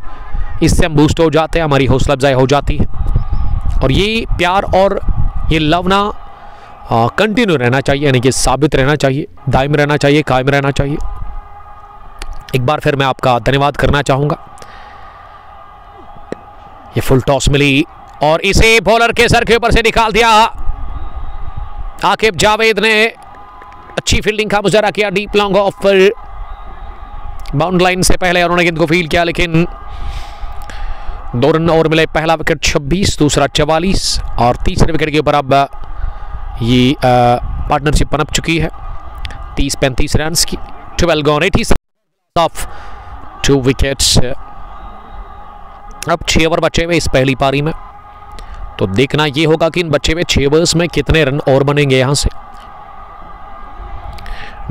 इससे हम बूस्ट हो जाते हैं, हमारी हौसला अफजाई हो जाती है। और ये प्यार और ये लव ना कंटिन्यू रहना चाहिए, यानी कि साबित रहना चाहिए, दायम रहना चाहिए, कायम रहना चाहिए। एक बार फिर मैं आपका धन्यवाद करना चाहूँगा। ये फुल टॉस मिली और इसे बॉलर के सर के ऊपर से निकाल दिया। आकिब जावेद ने अच्छी फील्डिंग का मुजाहरा किया, डीप लॉन्ग ऑफ पर बाउंड लाइन से पहले उन्होंने गेंद को फील्ड किया, लेकिन 2 रन और मिले। पहला विकेट 26, दूसरा 44 और तीसरे विकेट के ऊपर अब ये पार्टनरशिप पनप चुकी है 30-35 रन की। 12 गॉन 80 ऑफ 2 विकेट्स। अब 6 ओवर बचे हुए इस पहली पारी में, तो देखना ये होगा कि इन बचे हुए 6 ओवर्स में कितने रन और बनेंगे यहां से।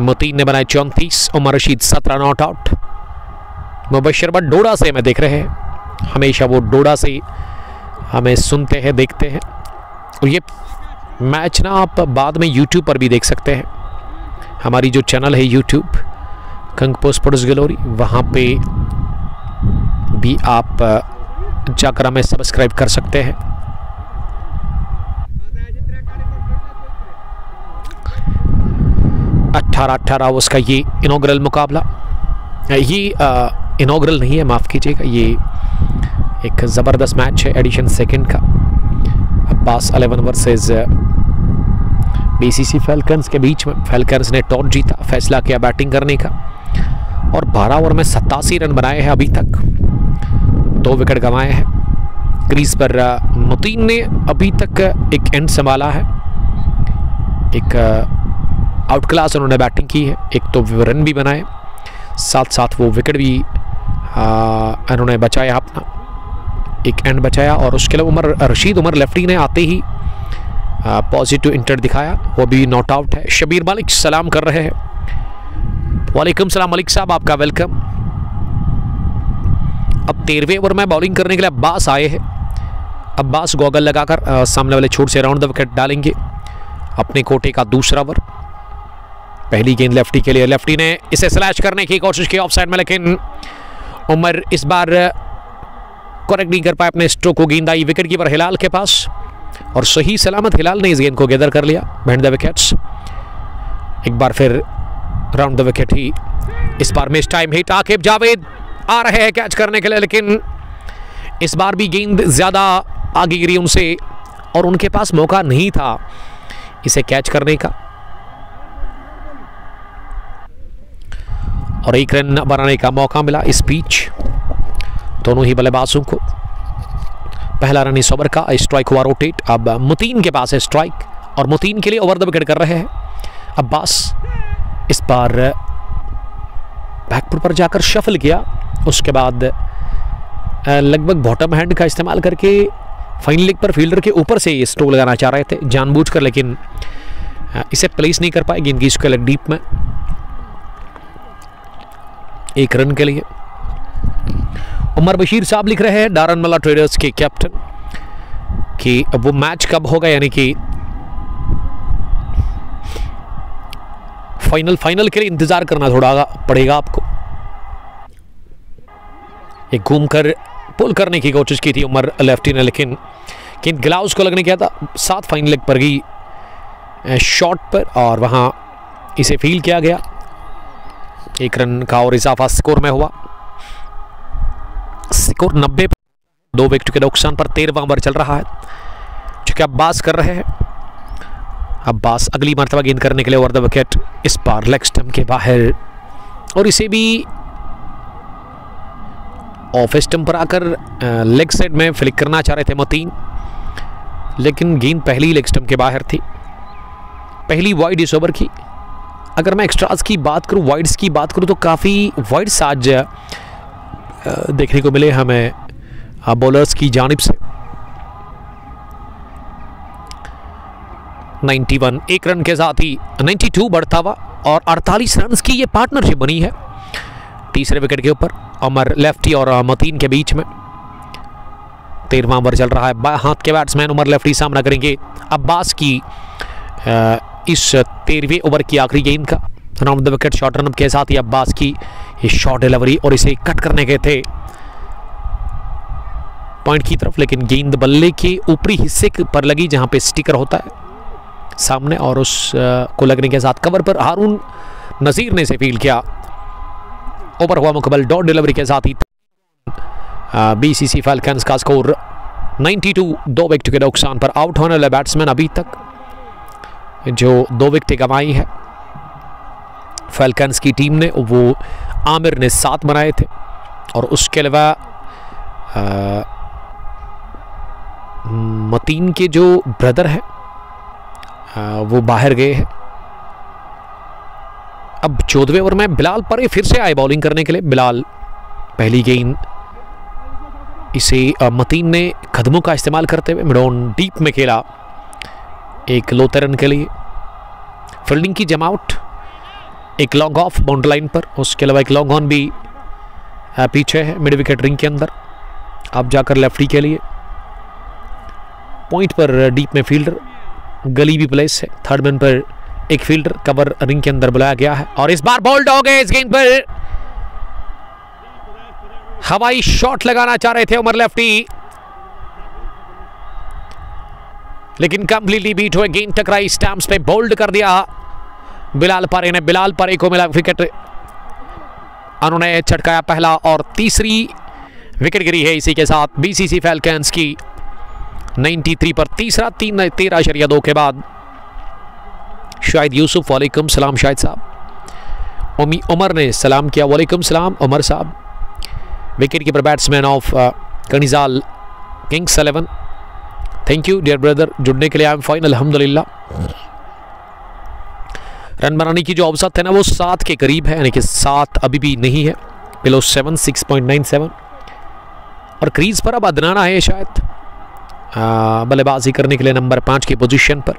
मतीन ने बनाए 34, उमर रशीद 17 नॉट आउट। मुबशर बट डोडा से हमें देख रहे हैं, हमेशा वो डोडा से हमें सुनते हैं देखते हैं। और ये मैच ना आप बाद में YouTube पर भी देख सकते हैं, हमारी जो चैनल है YouTube कंगपो स्पोर्ट्स गैलरी, वहाँ पे भी आप जाकर हमें सब्सक्राइब कर सकते हैं। अट्ठारह उसका ये इनॉग्रल मुकाबला, ये इनॉग्रल नहीं है, माफ़ कीजिएगा, ये एक ज़बरदस्त मैच है एडिशन सेकंड का। अब्बास 11 वर्सेस BCC फैल्कन्स के बीच में। फैल्कन्स ने टॉस जीता, फैसला किया बैटिंग करने का और 12 ओवर में 87 रन बनाए हैं अभी तक, 2 विकेट गंवाए हैं। क्रीज पर मतीन ने अभी तक एक एंड संभाला है, एक आउट क्लास उन्होंने बैटिंग की है, एक तो रन भी बनाए, साथ साथ वो विकेट भी उन्होंने बचाया, अपना एक एंड बचाया। और उसके अलावा उमर रशीद, उमर लेफ्टी ने आते ही पॉजिटिव इंटर दिखाया, वो भी नॉट आउट है। शबीर मलिक सलाम कर रहे हैं, वालेकुम सलाम मलिक साहब, आपका वेलकम। अब 13वें ओवर में बॉलिंग करने के लिए अब्बास आए हैं। अब्बास गॉगल लगाकर सामने वाले छोर से राउंड द विकेट डालेंगे अपने कोटे का दूसरा ओवर। पहली गेंद लेफ्टी के लिए, लेफ्टी ने इसे स्लैश करने की कोशिश की ऑफ साइड में, लेकिन उमर इस बार करेक्ट नहीं कर पाए अपने स्ट्रोक को। गेंद आई विकेट कीपर हिलाल के पास और सही सलामत हिलाल ने इस गेंद को गैदर कर लिया बिहाइंड द विकेट्स। एक बार फिर राउंड द विकेट ही, इस बार miss time hit. Aqib Javed आ रहे हैं कैच करने के लिए, लेकिन इस बार भी गेंद ज़्यादा आगे गिरी उनसे और उनके पास मौका नहीं था इसे कैच करने का। और 1 रन बनाने का मौका मिला इस बीच दोनों ही बल्लेबाजों को। पहला रन इस ओवर का, स्ट्राइक हुआ रोटेट। अब मतीन के पास है स्ट्राइक और मतीन के लिए ओवर द विकेट कर रहे हैं अब्बास। इस बार बैकफुट पर जाकर शफल किया, उसके बाद लगभग बॉटम हैंड का इस्तेमाल करके फाइन लेग पर फील्डर के ऊपर से ये स्ट्रोक लगाना चाह रहे थे जानबूझकर, लेकिन इसे प्लेस नहीं कर पाए गेंद की स्क्वायर डीप में। 1 रन के लिए उमर बशीर साहब लिख रहे हैं, डारनमला ट्रेडर्स के कैप्टन, कि वो मैच कब होगा, यानी कि फाइनल के लिए इंतजार करना थोड़ा पड़ेगा आपको। एक घूमकर पुल करने की कोशिश की थी उमर लेफ्टी ने, लेकिन ग्लव्स को लगने क्या था, 7 फाइन लेग पर गई शॉट पर और वहां इसे फील किया गया। 1 रन का और इजाफा स्कोर में हुआ। स्कोर 90 पर 2 विकेट के नुकसान पर 13वां ओवर चल रहा है, चूंकि अब्बास कर रहे हैं। अब्बास अगली मरतबा गेंद करने के लिए ओवर द विकेट, इस बार लेग स्टंप के बाहर और इसे भी ऑफ स्टंप पर आकर लेग साइड में फ्लिक करना चाह रहे थे मतीन, लेकिन गेंद पहली लेग स्टंप के बाहर थी। पहली वाइड इस ओवर की। अगर मैं एक्स्ट्रास की बात करूं, वाइड्स की बात करूं, तो काफ़ी वाइड्स आज देखने को मिले हमें बॉलर्स की जानिब से। 91 1 रन के साथ ही 92 बढ़ता हुआ और 48 रन की ये पार्टनरशिप बनी है तीसरे विकेट के ऊपर उमर लेफ्टी और मतीन के बीच में। 13वां ओवर चल रहा है। बाएं हाथ के बैट्समैन उमर लेफ्टी सामना करेंगे अब्बास की इस 13वें ओवर की आखिरी गेंद का। Round the wicket short run के साथ ही अब्बास की ये शॉर्ट डिलीवरी और इसे कट करने के थे पॉइंट की तरफ, लेकिन गेंद बल्ले के ऊपरी हिस्से पर लगी जहां पे स्टिकर होता है सामने, और उस को लगने के साथ कवर पर हारून नजीर ने इसे फील्ड किया। ओवर हुआ मुकम्मल। डॉट डिलीवरी के साथ ही BCC फैल्कन्स का स्कोर 92, 2 विकेट के नुकसान पर। आउट होने वाले बैट्समैन अभी तक जो 2 विकेट कमाई है फैल्कन्स की टीम ने, वो आमिर ने 7 बनाए थे और उसके अलावा मतीन के जो ब्रदर है वो बाहर गए हैं। अब 14वें ओवर में बिलाल परे फिर से आए बॉलिंग करने के लिए। बिलाल पहली गेंद इसे मतीन ने कदमों का इस्तेमाल करते हुए मिड ऑन डीप में खेला एक लो रन के लिए। फील्डिंग की जमावट, एक लॉन्ग ऑफ बाउंड्री लाइन पर, उसके अलावा एक लॉन्ग ऑन भी पीछे है मिड विकेट रिंग के अंदर। अब जाकर लेफ्टी के लिए पॉइंट पर डीप में फील्डर, गली भी प्लेस है। थर्ड मैन पर एक फील्डर कवर रिंग के अंदर बुलाया गया है और इस बार बोल्ड हो गए। इस गेंद पर हवाई शॉट लगाना चाह रहे थे उमर लेफ्टी, लेकिन कंप्लीटली बीट हुए। गेंद टकराई स्टैम्प्स पे, बोल्ड कर दिया बिलाल पारे ने। बिलाल पारे को मिला विकेट, उन्होंने छटकाया पहला और तीसरी विकेट गिरी है इसी के साथ बीसीसी फैल्कन्स की 93 पर तीसरा 13.2 के बाद। शाहिद यूसुफ, वालेकुम सलाम शाहिद साहब। उमर ने सलाम किया, वालेकुम सलाम उमर साहब। Wicket keeper batsman of Kanijal kings 11, thank you dear brother जुड़ने के लिए। आई एम फाइन अल्हम्दुलिल्लाह। रन बनाने की जो औसत है ना वो 7 के करीब है, यानी कि 7 अभी भी नहीं है, बिलो 7 6.97। और क्रीज पर अब अदनान आए शायद बल्लेबाजी करने के लिए नंबर 5 की पोजीशन पर।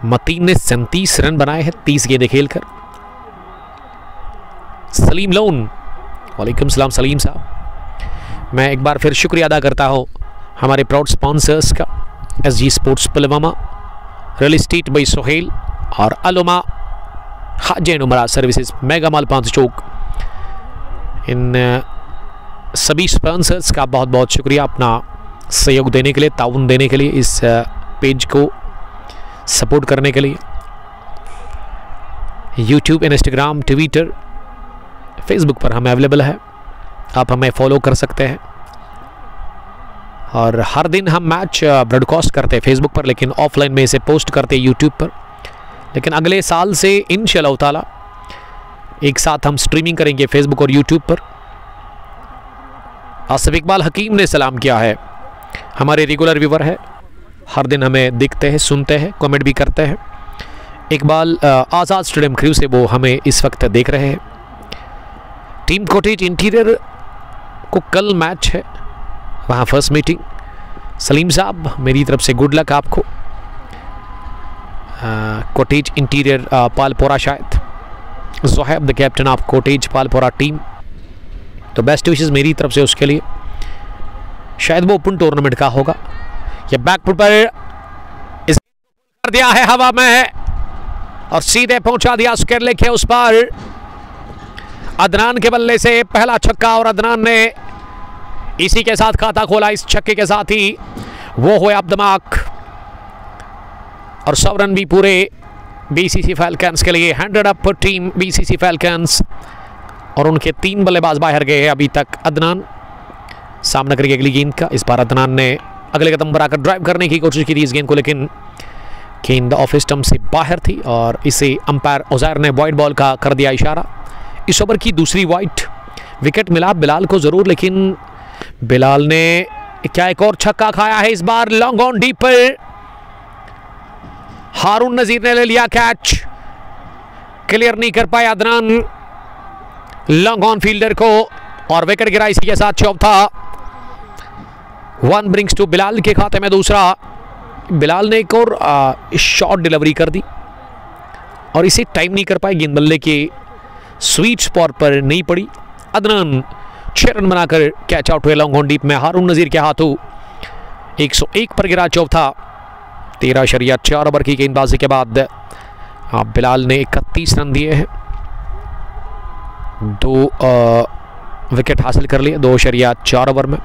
मतीन ने 37 रन बनाए हैं 30 गेंदें खेलकर। सलीम लोन, वालेकुम सलाम सलीम साहब। मैं एक बार फिर शुक्रिया अदा करता हूँ हमारे प्राउड स्पॉन्सर्स का, SG sports Pulwama, real estate by Sohail और अलोमा हज एंड उमरा सर्विसेज, मेगा माल 5 चौक। इन सभी स्पॉन्सर्स का बहुत बहुत शुक्रिया अपना सहयोग देने के लिए, ताउन देने के लिए, इस पेज को सपोर्ट करने के लिए। यूट्यूब, इंस्टाग्राम, ट्विटर, फेसबुक पर हम अवेलेबल है, आप हमें फॉलो कर सकते हैं। और हर दिन हम मैच ब्रॉडकास्ट करते हैं फेसबुक पर, लेकिन ऑफलाइन में इसे पोस्ट करते हैं यूट्यूब पर। लेकिन अगले साल से इंशाअल्लाह ताला एक साथ हम स्ट्रीमिंग करेंगे फेसबुक और यूट्यूब पर। आसिफ इकबाल हकीम ने सलाम किया है, हमारे रेगुलर व्यूवर है, हर दिन हमें दिखते हैं, सुनते हैं, कमेंट भी करते हैं। इकबाल आज़ाद स्टेडियम क्रू से वो हमें इस वक्त देख रहे हैं। टीम कॉटेज इंटीरियर को कल मैच है, वहाँ फर्स्ट मीटिंग। सलीम साहब मेरी तरफ से गुड लक आपको। कॉटेज इंटीरियर पालपोरा, शायद Zohaib the captain of cottage Palpora team, तो बेस्ट विशेस मेरी तरफ से उसके लिए। शायद वो ओपन टूर्नामेंट का होगा। या बैकफुट पर इस कर दिया है हवा में और सीधे पहुंचा दिया स्केरले के उस पर। अदनान के बल्ले से पहला छक्का और अदनान ने इसी के साथ खाता खोला। इस छक्के के साथ ही वो हुए अब दिमाग और 100 रन भी पूरे बीसीसी फैल्कन्स के लिए। 100 अप टीम बीसीसी फैल्कन्स और उनके 3 बल्लेबाज बाहर गए हैं अभी तक। अदनान सामना करेगी अगली गेंद का। इस बार अदनान ने अगले कदम पर आकर ड्राइव करने की कोशिश की थी इस गेंद को, लेकिन गेंद ऑफ स्टंप से बाहर थी और इसे अंपायर उज़ैर ने वाइड बॉल का कर दिया इशारा। इस ओवर की दूसरी वाइड। विकेट मिला बिलाल को जरूर, लेकिन बिलाल ने क्या एक और छक्का खाया है इस बार लॉन्ग ऑन डीप पर। हारून नजीर ने ले लिया कैच, क्लियर नहीं कर पाया अदनान लॉन्ग ऑन फील्डर को और विकेट गिरा इसी के साथ चौथा। 1 ब्रिंग्स टू बिलाल के खाते में दूसरा। बिलाल ने एक और शॉट डिलीवरी कर दी और इसे टाइम नहीं कर पाए, गेंद बल्ले के स्वीट स्पॉट पर नहीं पड़ी। अदनान 6 रन बनाकर कैच आउट हुए लॉन्ग ऑन डीप में हारून नजीर के हाथों। 101 पर गिरा चौथा। 13.4 ओवर की गेंदबाजी के बाद बिलाल ने 31 रन दिए हैं, 2 विकेट हासिल कर लिए 2.4 ओवर में।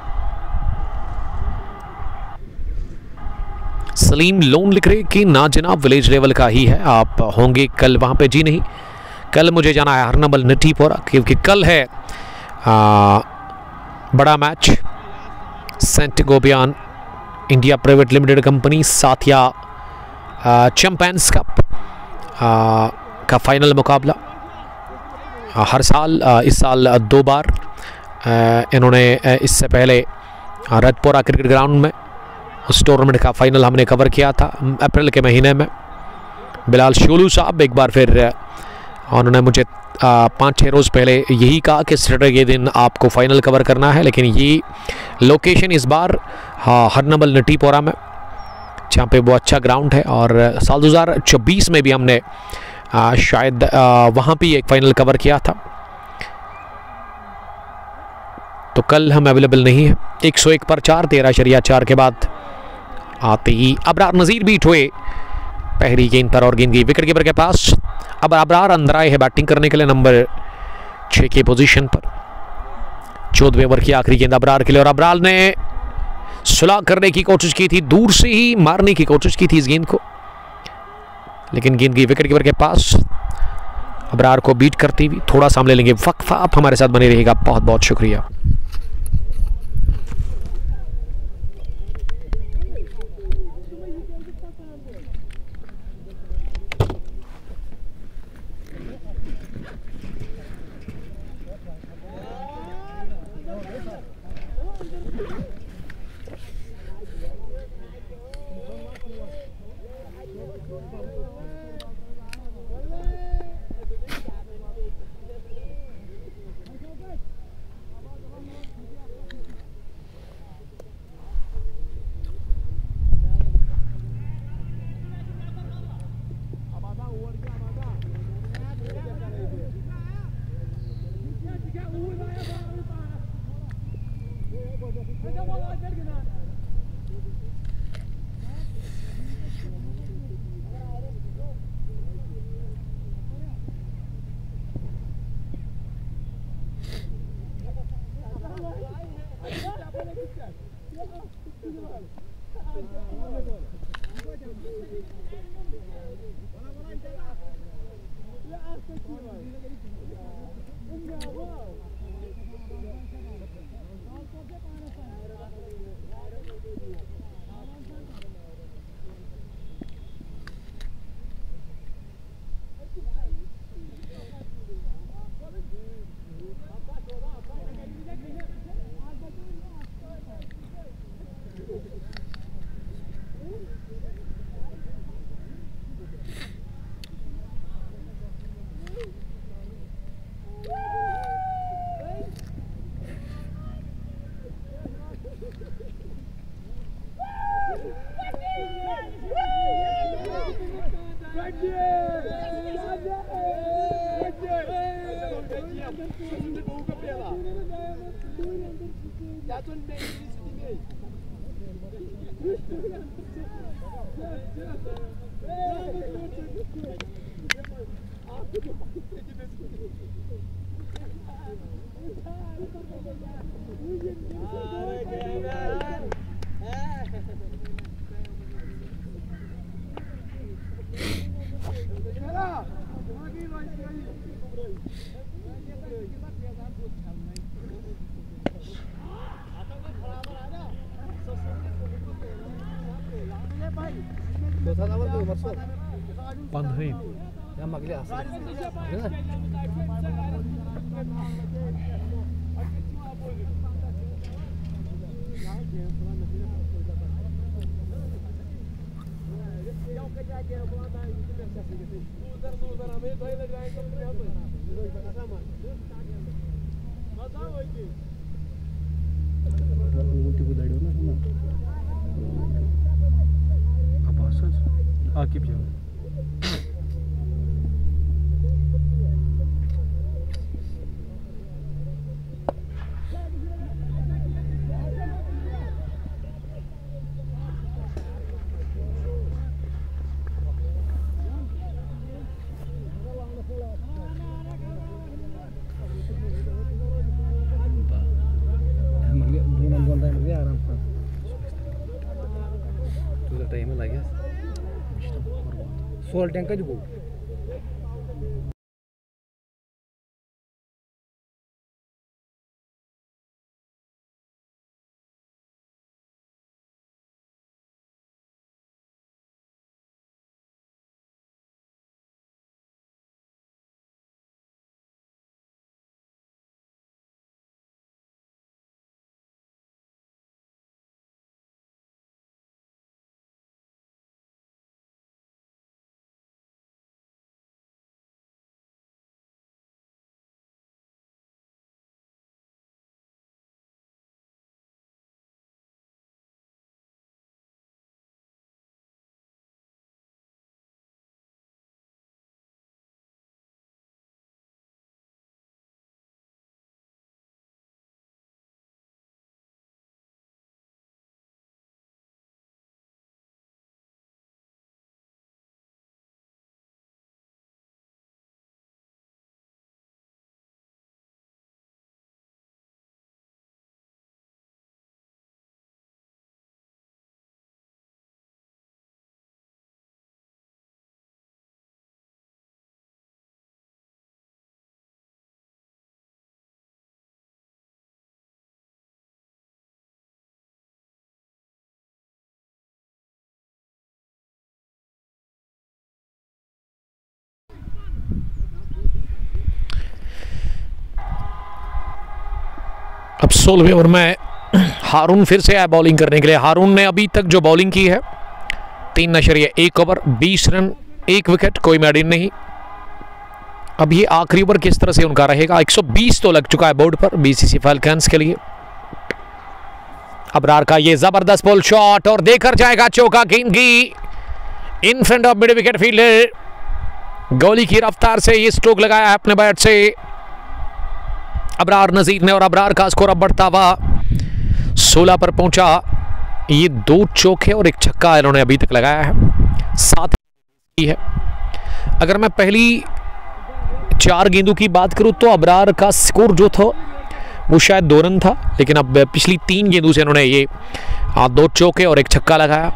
सलीम लोन लिख रहे कि ना जनाब विलेज लेवल का ही है, आप होंगे कल वहाँ पे? जी नहीं, कल मुझे जाना है हरनबल नटीपोरा, क्योंकि कल है बड़ा match. Saint Gobain India private limited company साथिया चैंपियंस कप का फाइनल मुकाबला। हर साल इस साल 2 बार इन्होंने इससे पहले रजपोरा क्रिकेट ग्राउंड में उस टूर्नामेंट का फाइनल हमने कवर किया था अप्रैल के महीने में। बिलाल शोलू साहब एक बार फिर उन्होंने मुझे 5-6 रोज़ पहले यही कहा कि सैटरडे के दिन आपको फाइनल कवर करना है, लेकिन ये लोकेशन इस बार हरनबल नटीपोरा में, जहाँ पे वो अच्छा ग्राउंड है। और साल 2024 में भी हमने शायद वहाँ भी एक फ़ाइनल कवर किया था। तो कल हम अवेलेबल नहीं है। 101 पर 4, 13.4 के बाद आते ही अबरार नज़ीर बीट हुए पहली गेंद पर और गेंद गई विकेट कीपर के पास। अब अबरार अंदर आए हैं बैटिंग करने के लिए नंबर 6 की पोजीशन पर। 14वें ओवर की आखिरी गेंद अबरार के लिए, और अबरार ने सुलह करने की कोशिश की थी, दूर से ही मारने की कोशिश की थी इस गेंद को, लेकिन गेंद गई विकेट कीपर के पास। अबरार को बीट करती हुई थोड़ा सामने लेंगे वक्फा। आप हमारे साथ बने रहिएगा, बहुत बहुत शुक्रिया। आकिब जाओ। टाइम लगे 16 टँका गो अब 16वें ओवर में हारून फिर से आया बॉलिंग करने के लिए। हारून ने अभी तक जो बॉलिंग की है 3.1 ओवर 20 रन 1 विकेट, कोई मेडिन नहीं। अब ये आखिरी ओवर किस तरह से उनका रहेगा। 120 तो लग चुका है बोर्ड पर बीसीसी फाल्कन्स के लिए। अबरार का ये जबरदस्त बॉल शॉट और देकर जाएगा चौका गेंद की in front of mid wicket fielder. गोली की रफ्तार से ये स्ट्रोक लगाया है अपने बैट से अबरार नजीर ने और अबरार का स्कोर अब बढ़ता हुआ 16 पर पहुंचा। ये 2 चौके और 1 छक्का इन्होंने अभी तक लगाया है, 7 की है। अगर मैं पहली 4 गेंदों की बात करूं तो अबरार का स्कोर जो था वो शायद 2 रन था, लेकिन अब पिछली 3 गेंदों से इन्होंने ये 2 चौके और 1 छक्का लगाया।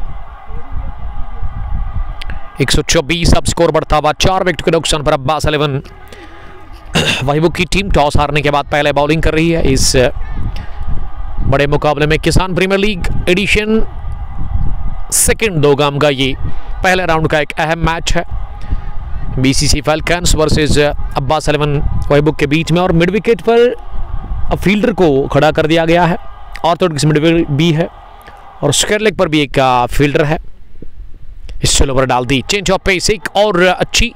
124 अब स्कोर बढ़ता हुआ 4 विकेट के नुकसान पर अब्बास 11। वहीबुक की टीम टॉस हारने के बाद पहले बॉलिंग कर रही है इस बड़े मुकाबले में। किसान प्रीमियर लीग एडिशन सेकंड 2 गाम का ये पहले राउंड का एक अहम मैच है बीसीसी फाल्कन्स वर्सेस अब्बास 11 वहीबुक के बीच में। और मिड विकेट पर अब फील्डर को खड़ा कर दिया गया है, ऑर्थोडॉक्स मिड विकेट भी है और स्क्वायर लेग पर भी एक फील्डर है। इस ओवर डाल दी, चेंज ऑफ पेस एक और अच्छी,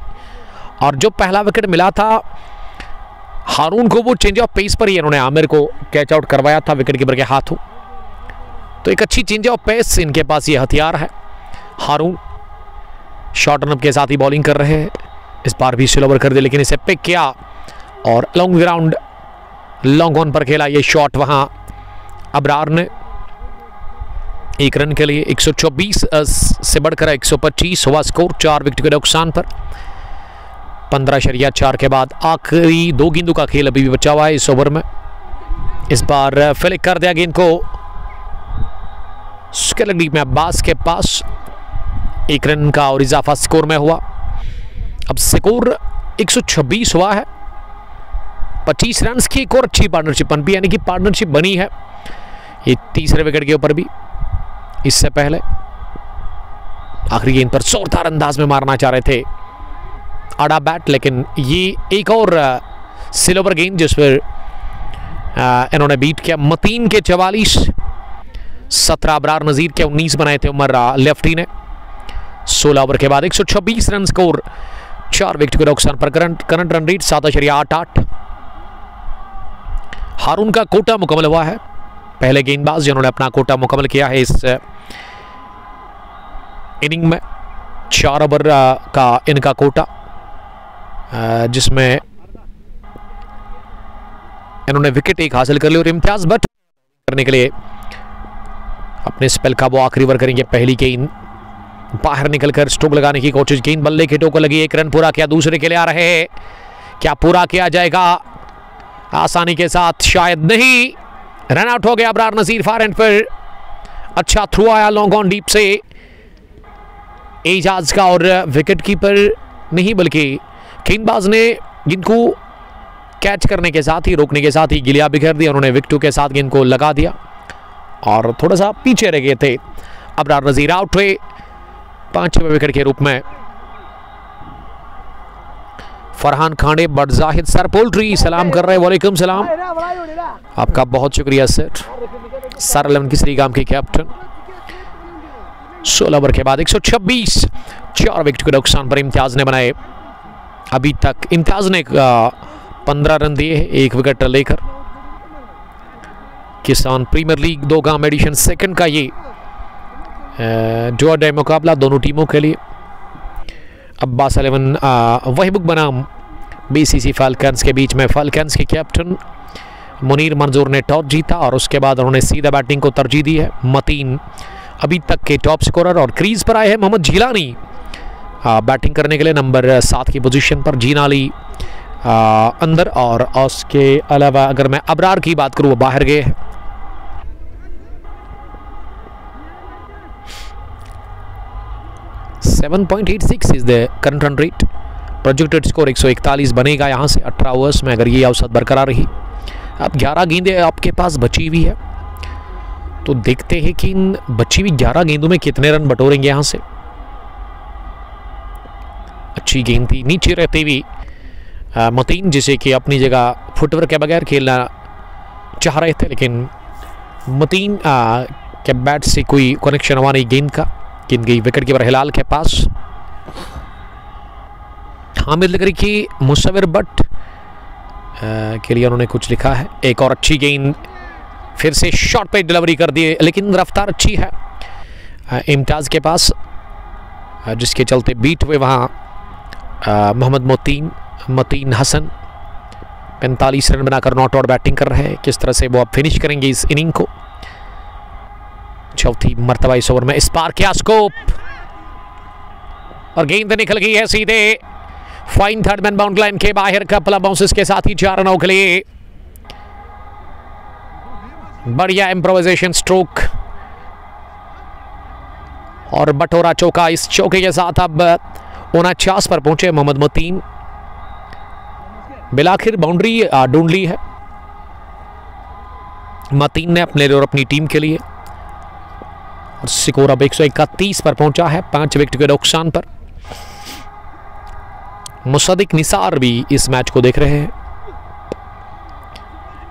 और जो पहला विकेट मिला था हारून को वो चेंज ऑफ पेस पर ही इन्होंने आमिर को कैच आउट करवाया था विकेट कीपर के हाथों। तो एक अच्छी चेंज ऑफ पेस इनके पास ये हथियार है। हारून शॉर्ट रन के साथ ही बॉलिंग कर रहे हैं, इस बार भी स्लो ओवर कर दिया लेकिन इसे पिक किया और लॉन्ग ग्राउंड लॉन्ग ऑन पर खेला ये शॉट। वहां अबरार ने 1 रन के लिए 124 से बढ़कर 125 हुआ स्कोर 4 विकेट के नुकसान पर। 15.4 के बाद आखिरी 2 गेंदों का खेल अभी भी बचा हुआ है इस ओवर में। इस बार फ्लिक कर दिया गेंद को स्केलडी में अब्बास के पास, 1 रन का और इजाफा स्कोर में हुआ। अब स्कोर 126 हुआ है, 25 रन की एक और अच्छी पार्टनरशिप बन भी, यानी कि पार्टनरशिप बनी है ये तीसरे विकेट के ऊपर भी। इससे पहले आखिरी गेंद पर जोरदार अंदाज में मारना चाह रहे थे आड़ा बैट, लेकिन ये एक और सिल्वर गेंद जिस पर इन्होंने बीट किया। मतीन के 44, 17 अबरार नजीर के 19 बनाए थे उमर लेफ्टी ने। 16 ओवर के बाद 126 रन स्कोर 4 विकेट के नुकसान पर। Current run rate 7.88। हारून का कोटा मुकम्मल हुआ है, पहले गेंदबाज जिन्होंने अपना कोटा मुकम्मल किया है इस इनिंग में। 4 ओवर का इनका कोटा जिसमें इन्होंने विकेट 1 हासिल कर ली और इम्तियाज भट्ट करने के लिए अपने स्पेल का वो आखिरी ओवर करेंगे। पहली गेंद बाहर निकलकर स्ट्रोक लगाने की कोशिश, गेंद बल्ले के टोको लगी, 1 रन पूरा किया, दूसरे के लिए आ रहे हैं, क्या पूरा किया जाएगा आसानी के साथ? शायद नहीं, रन आउट हो गया अबरार नजीर फार एंड पर। अच्छा थ्रू आया लॉन्ग ऑन डीप से एजाज का, और विकेट कीपर नहीं बल्कि गेंदबाज ने गेंद को कैच करने के साथ ही रोकने के साथ ही गिलिया बिखेर दिया। उन्होंने विकेटों के साथ गेंद को लगा दिया और थोड़ा सा पीछे रह गए थे। अबरार नजीर आउट हुए 5वें विकेट के रूप में। Farhan Khande but Zahid sir poultry सलाम कर रहे हैं, वालेकुम सलाम, आपका बहुत शुक्रिया सर। सर 11 की श्रीगाम के कैप्टन। 16 ओवर के बाद 126, 4 विकेट के नुकसान पर इम्तियाज ने बनाए। अभी तक इम्तियाज ने 15 रन दिए, 1 विकेट लेकर। किसान प्रीमियर लीग 2 गाम एडिशन सेकंड का ये जो डे मुकाबला दोनों टीमों के लिए। अब्बास 11 वहीबुक बनाम बीसीसी फाल्कन्स के बीच में। फाल्कन्स के कैप्टन मुनीर मंजूर ने टॉस जीता और उसके बाद उन्होंने सीधा बैटिंग को तरजीह दी है। मतीन अभी तक के टॉप स्कोरर और क्रीज पर आए हैं मोहम्मद जिलानी बैटिंग करने के लिए नंबर 7 की पोजीशन पर। जीनाली अंदर, और उसके अलावा अगर मैं अबरार की बात करूँ वो बाहर गए हैं। .86 is the current run rate. Projected score 141 बनेगा यहाँ से 18 ओवर्स में अगर ये औसत बरकरार रही। अब 11 गेंदें आपके पास बची हुई है, तो देखते हैं कि इन बची हुई 11 गेंदों में कितने रन बटोरेंगे यहाँ से। अच्छी गेंद थी नीचे रहते हुए मतीन, जिसे कि अपनी जगह फुटवर्क के बगैर खेलना चाह रहे थे, लेकिन मतीन के बैट से कोई कनेक्शन हुआ नहीं गेंद का। गेंद गई विकेट कीपर हिलाल के पास। हामिद लगरी की मुसविर बट के लिए उन्होंने कुछ लिखा है। एक और अच्छी गेंद फिर से शॉट पे डिलीवरी कर दिए, लेकिन रफ्तार अच्छी है इम्तियाज़ के पास, जिसके चलते बीट हुए वहाँ मोहम्मद मतीन हसन 45 रन बनाकर नॉट आउट बैटिंग कर रहे हैं। किस तरह से वो अब फिनिश करेंगे इस इनिंग को। चौथी मर्तबा इस ओवर में इस पार क्या स्कोप, और गेंद निकल गई है सीधे fine third man bound line के बाहर। कपल ऑफ बाउंसेस के साथ ही 4 रनों के लिए बढ़िया इंप्रोवाइजेशन स्ट्रोक और बटोरा चौका। इस चौके के साथ अब 49 पर पहुंचे मोहम्मद मतीन। बिलाखिर बाउंड्री ढूंढ ली है मतीन ने अपने लिए और अपनी टीम के लिए, और स्कोर अब 131 पर पहुंचा है 5 विकेट के नुकसान पर। मुसद्दिक निसार भी इस मैच को देख रहे हैं।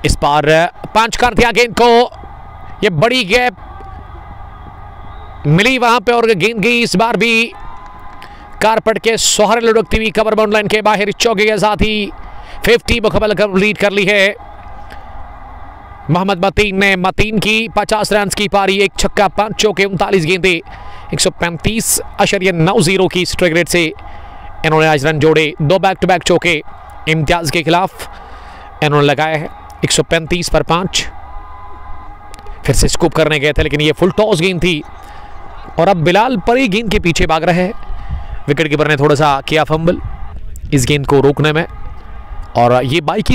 इस बार 5 कर दिया गेंद को, ये बड़ी गैप मिली वहां पे और गेंद गई इस बार भी कारपट के सोहर लुढ़कती हुई कवर बाउंड लाइन के बाहर। चौके के साथ ही 50 मुकम्मल कंप्लीट कर ली है मोहम्मद मतीन ने। मतीन की 50 रन की पारी, 1 छक्का 5 चौके 39 गेंदे 135.90 की स्ट्राइक रेट से इन्होंने आज रन जोड़े। 2 बैक टू बैक चौके इम्तियाज़ के खिलाफ इन्होंने लगाए हैं 135 पर 5। फिर से स्कूप करने गए थे, लेकिन ये फुल टॉस गेंद थी और अब बिलाल परी गेंद के पीछे भाग रहे हैं। विकेट कीपर ने थोड़ा सा किया फंबल इस गेंद को रोकने में, और ये बाइक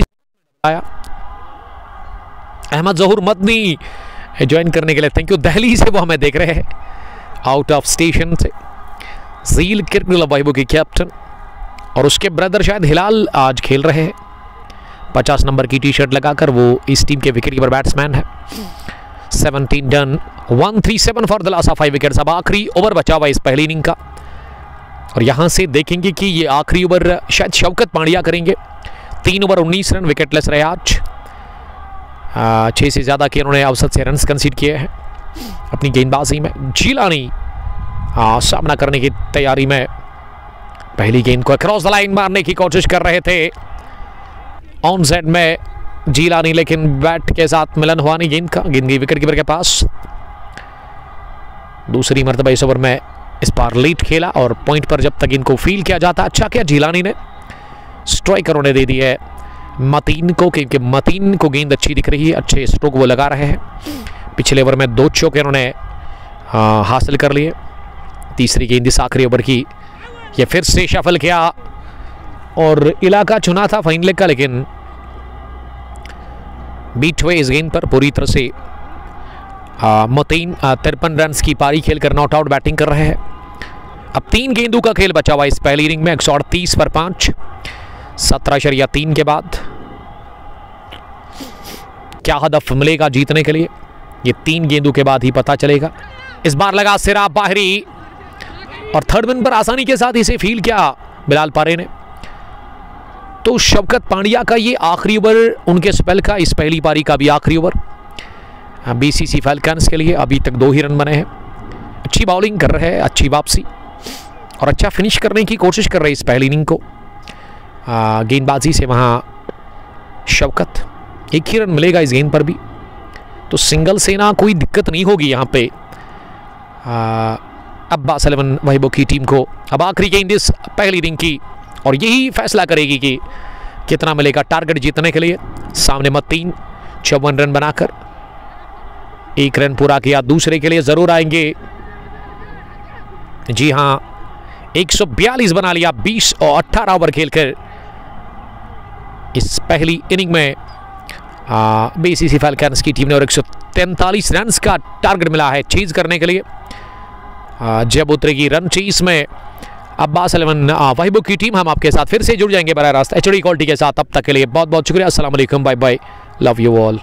आया। अहमद जहूर मदनी ज्वाइन करने के लिए थैंक यू। दिल्ली से वो हमें देख रहे हैं आउट ऑफ स्टेशन से। जील क्रिकेट क्लब वाइबो के कैप्टन और उसके ब्रदर शायद हिलाल आज खेल रहे हैं। 50 नंबर की टी शर्ट लगाकर वो इस टीम के विकेट कीपर बैट्समैन है। 17 done 137 for the loss of 5 wickets. अब आखिरी ओवर बचा हुआ इस पहली इनिंग का, और यहां से देखेंगे कि ये आखिरी ओवर शायद शौकत पांड्या करेंगे। 3 ओवर 19 रन विकेटलेस रहे आज। 6 से ज़्यादा के उन्होंने औसत से रन्स कंसीड किए हैं अपनी गेंदबाजी में। जिलानी सामना करने की तैयारी में पहली गेंद को क्रॉस द लाइन मारने की कोशिश कर रहे थे ऑन साइड में जिलानी, लेकिन बैट के साथ मिलन हुआ नहीं गेंद का। गेंद गई विकेट कीपर के पास। दूसरी मर्तबा इस ओवर में इस बार लीड खेला और पॉइंट पर जब तक इनको फील किया जाता अच्छा किया जिलानी ने। स्ट्राइकर ने दे दी है मतीन को, क्योंकि मतीन को गेंद अच्छी दिख रही है, अच्छे स्ट्रोक वो लगा रहे हैं। पिछले ओवर में 2 चौके उन्होंने हासिल कर लिए। तीसरी गेंद इस आखिरी ओवर की, ये फिर से शफल किया और इलाका चुना था फाइन लेग का, लेकिन बीट हुए इस गेंद पर पूरी तरह से। मतीन 53 रन की पारी खेलकर नॉट आउट बैटिंग कर रहे हैं। अब 3 गेंदों का खेल बचा हुआ इस पहली इनिंग में 138 पर 5। 17.3 के बाद क्या हदफ मिलेगा जीतने के लिए, ये 3 गेंदों के बाद ही पता चलेगा। इस बार लगा सिरा बाहरी और थर्ड मैन पर आसानी के साथ इसे फील किया बिलाल पारे ने। तो शौकत पांड्या का ये आखिरी ओवर उनके स्पेल का, इस पहली पारी का भी आखिरी ओवर बीसीसी फैल्कन्स के लिए। अभी तक 2 ही रन बने हैं। अच्छी बॉलिंग कर रहे हैं, अच्छी वापसी और अच्छा फिनिश करने की कोशिश कर रहे हैं इस पहली इनिंग को। गेंदबाजी से वहाँ शौकत 1 ही रन मिलेगा इस गेंद पर भी, तो सिंगल से ना कोई दिक्कत नहीं होगी यहाँ पे अब्बास 11 वहीबो की टीम को। अब आखिरी गेंद इस पहली इनिंग की और यही फैसला करेगी कि कितना मिलेगा टारगेट जीतने के लिए। सामने मतीन 54 रन बनाकर 1 रन पूरा किया, दूसरे के लिए जरूर आएंगे। जी हाँ, 142 बना लिया 20 और 18 ओवर खेलकर इस पहली इनिंग में बीसीसी फैल्कन्स की टीम ने, और 143 रन का टारगेट मिला है चीज करने के लिए। जब उतरेगी रन चीज में अब्बास 11 वहीबो की टीम, हम आपके साथ फिर से जुड़ जाएंगे बराह रास्त एचडी क्वालिटी के साथ। तब तक के लिए बहुत बहुत शुक्रिया। अस्सलाम वालेकुम, bye bye, love you all.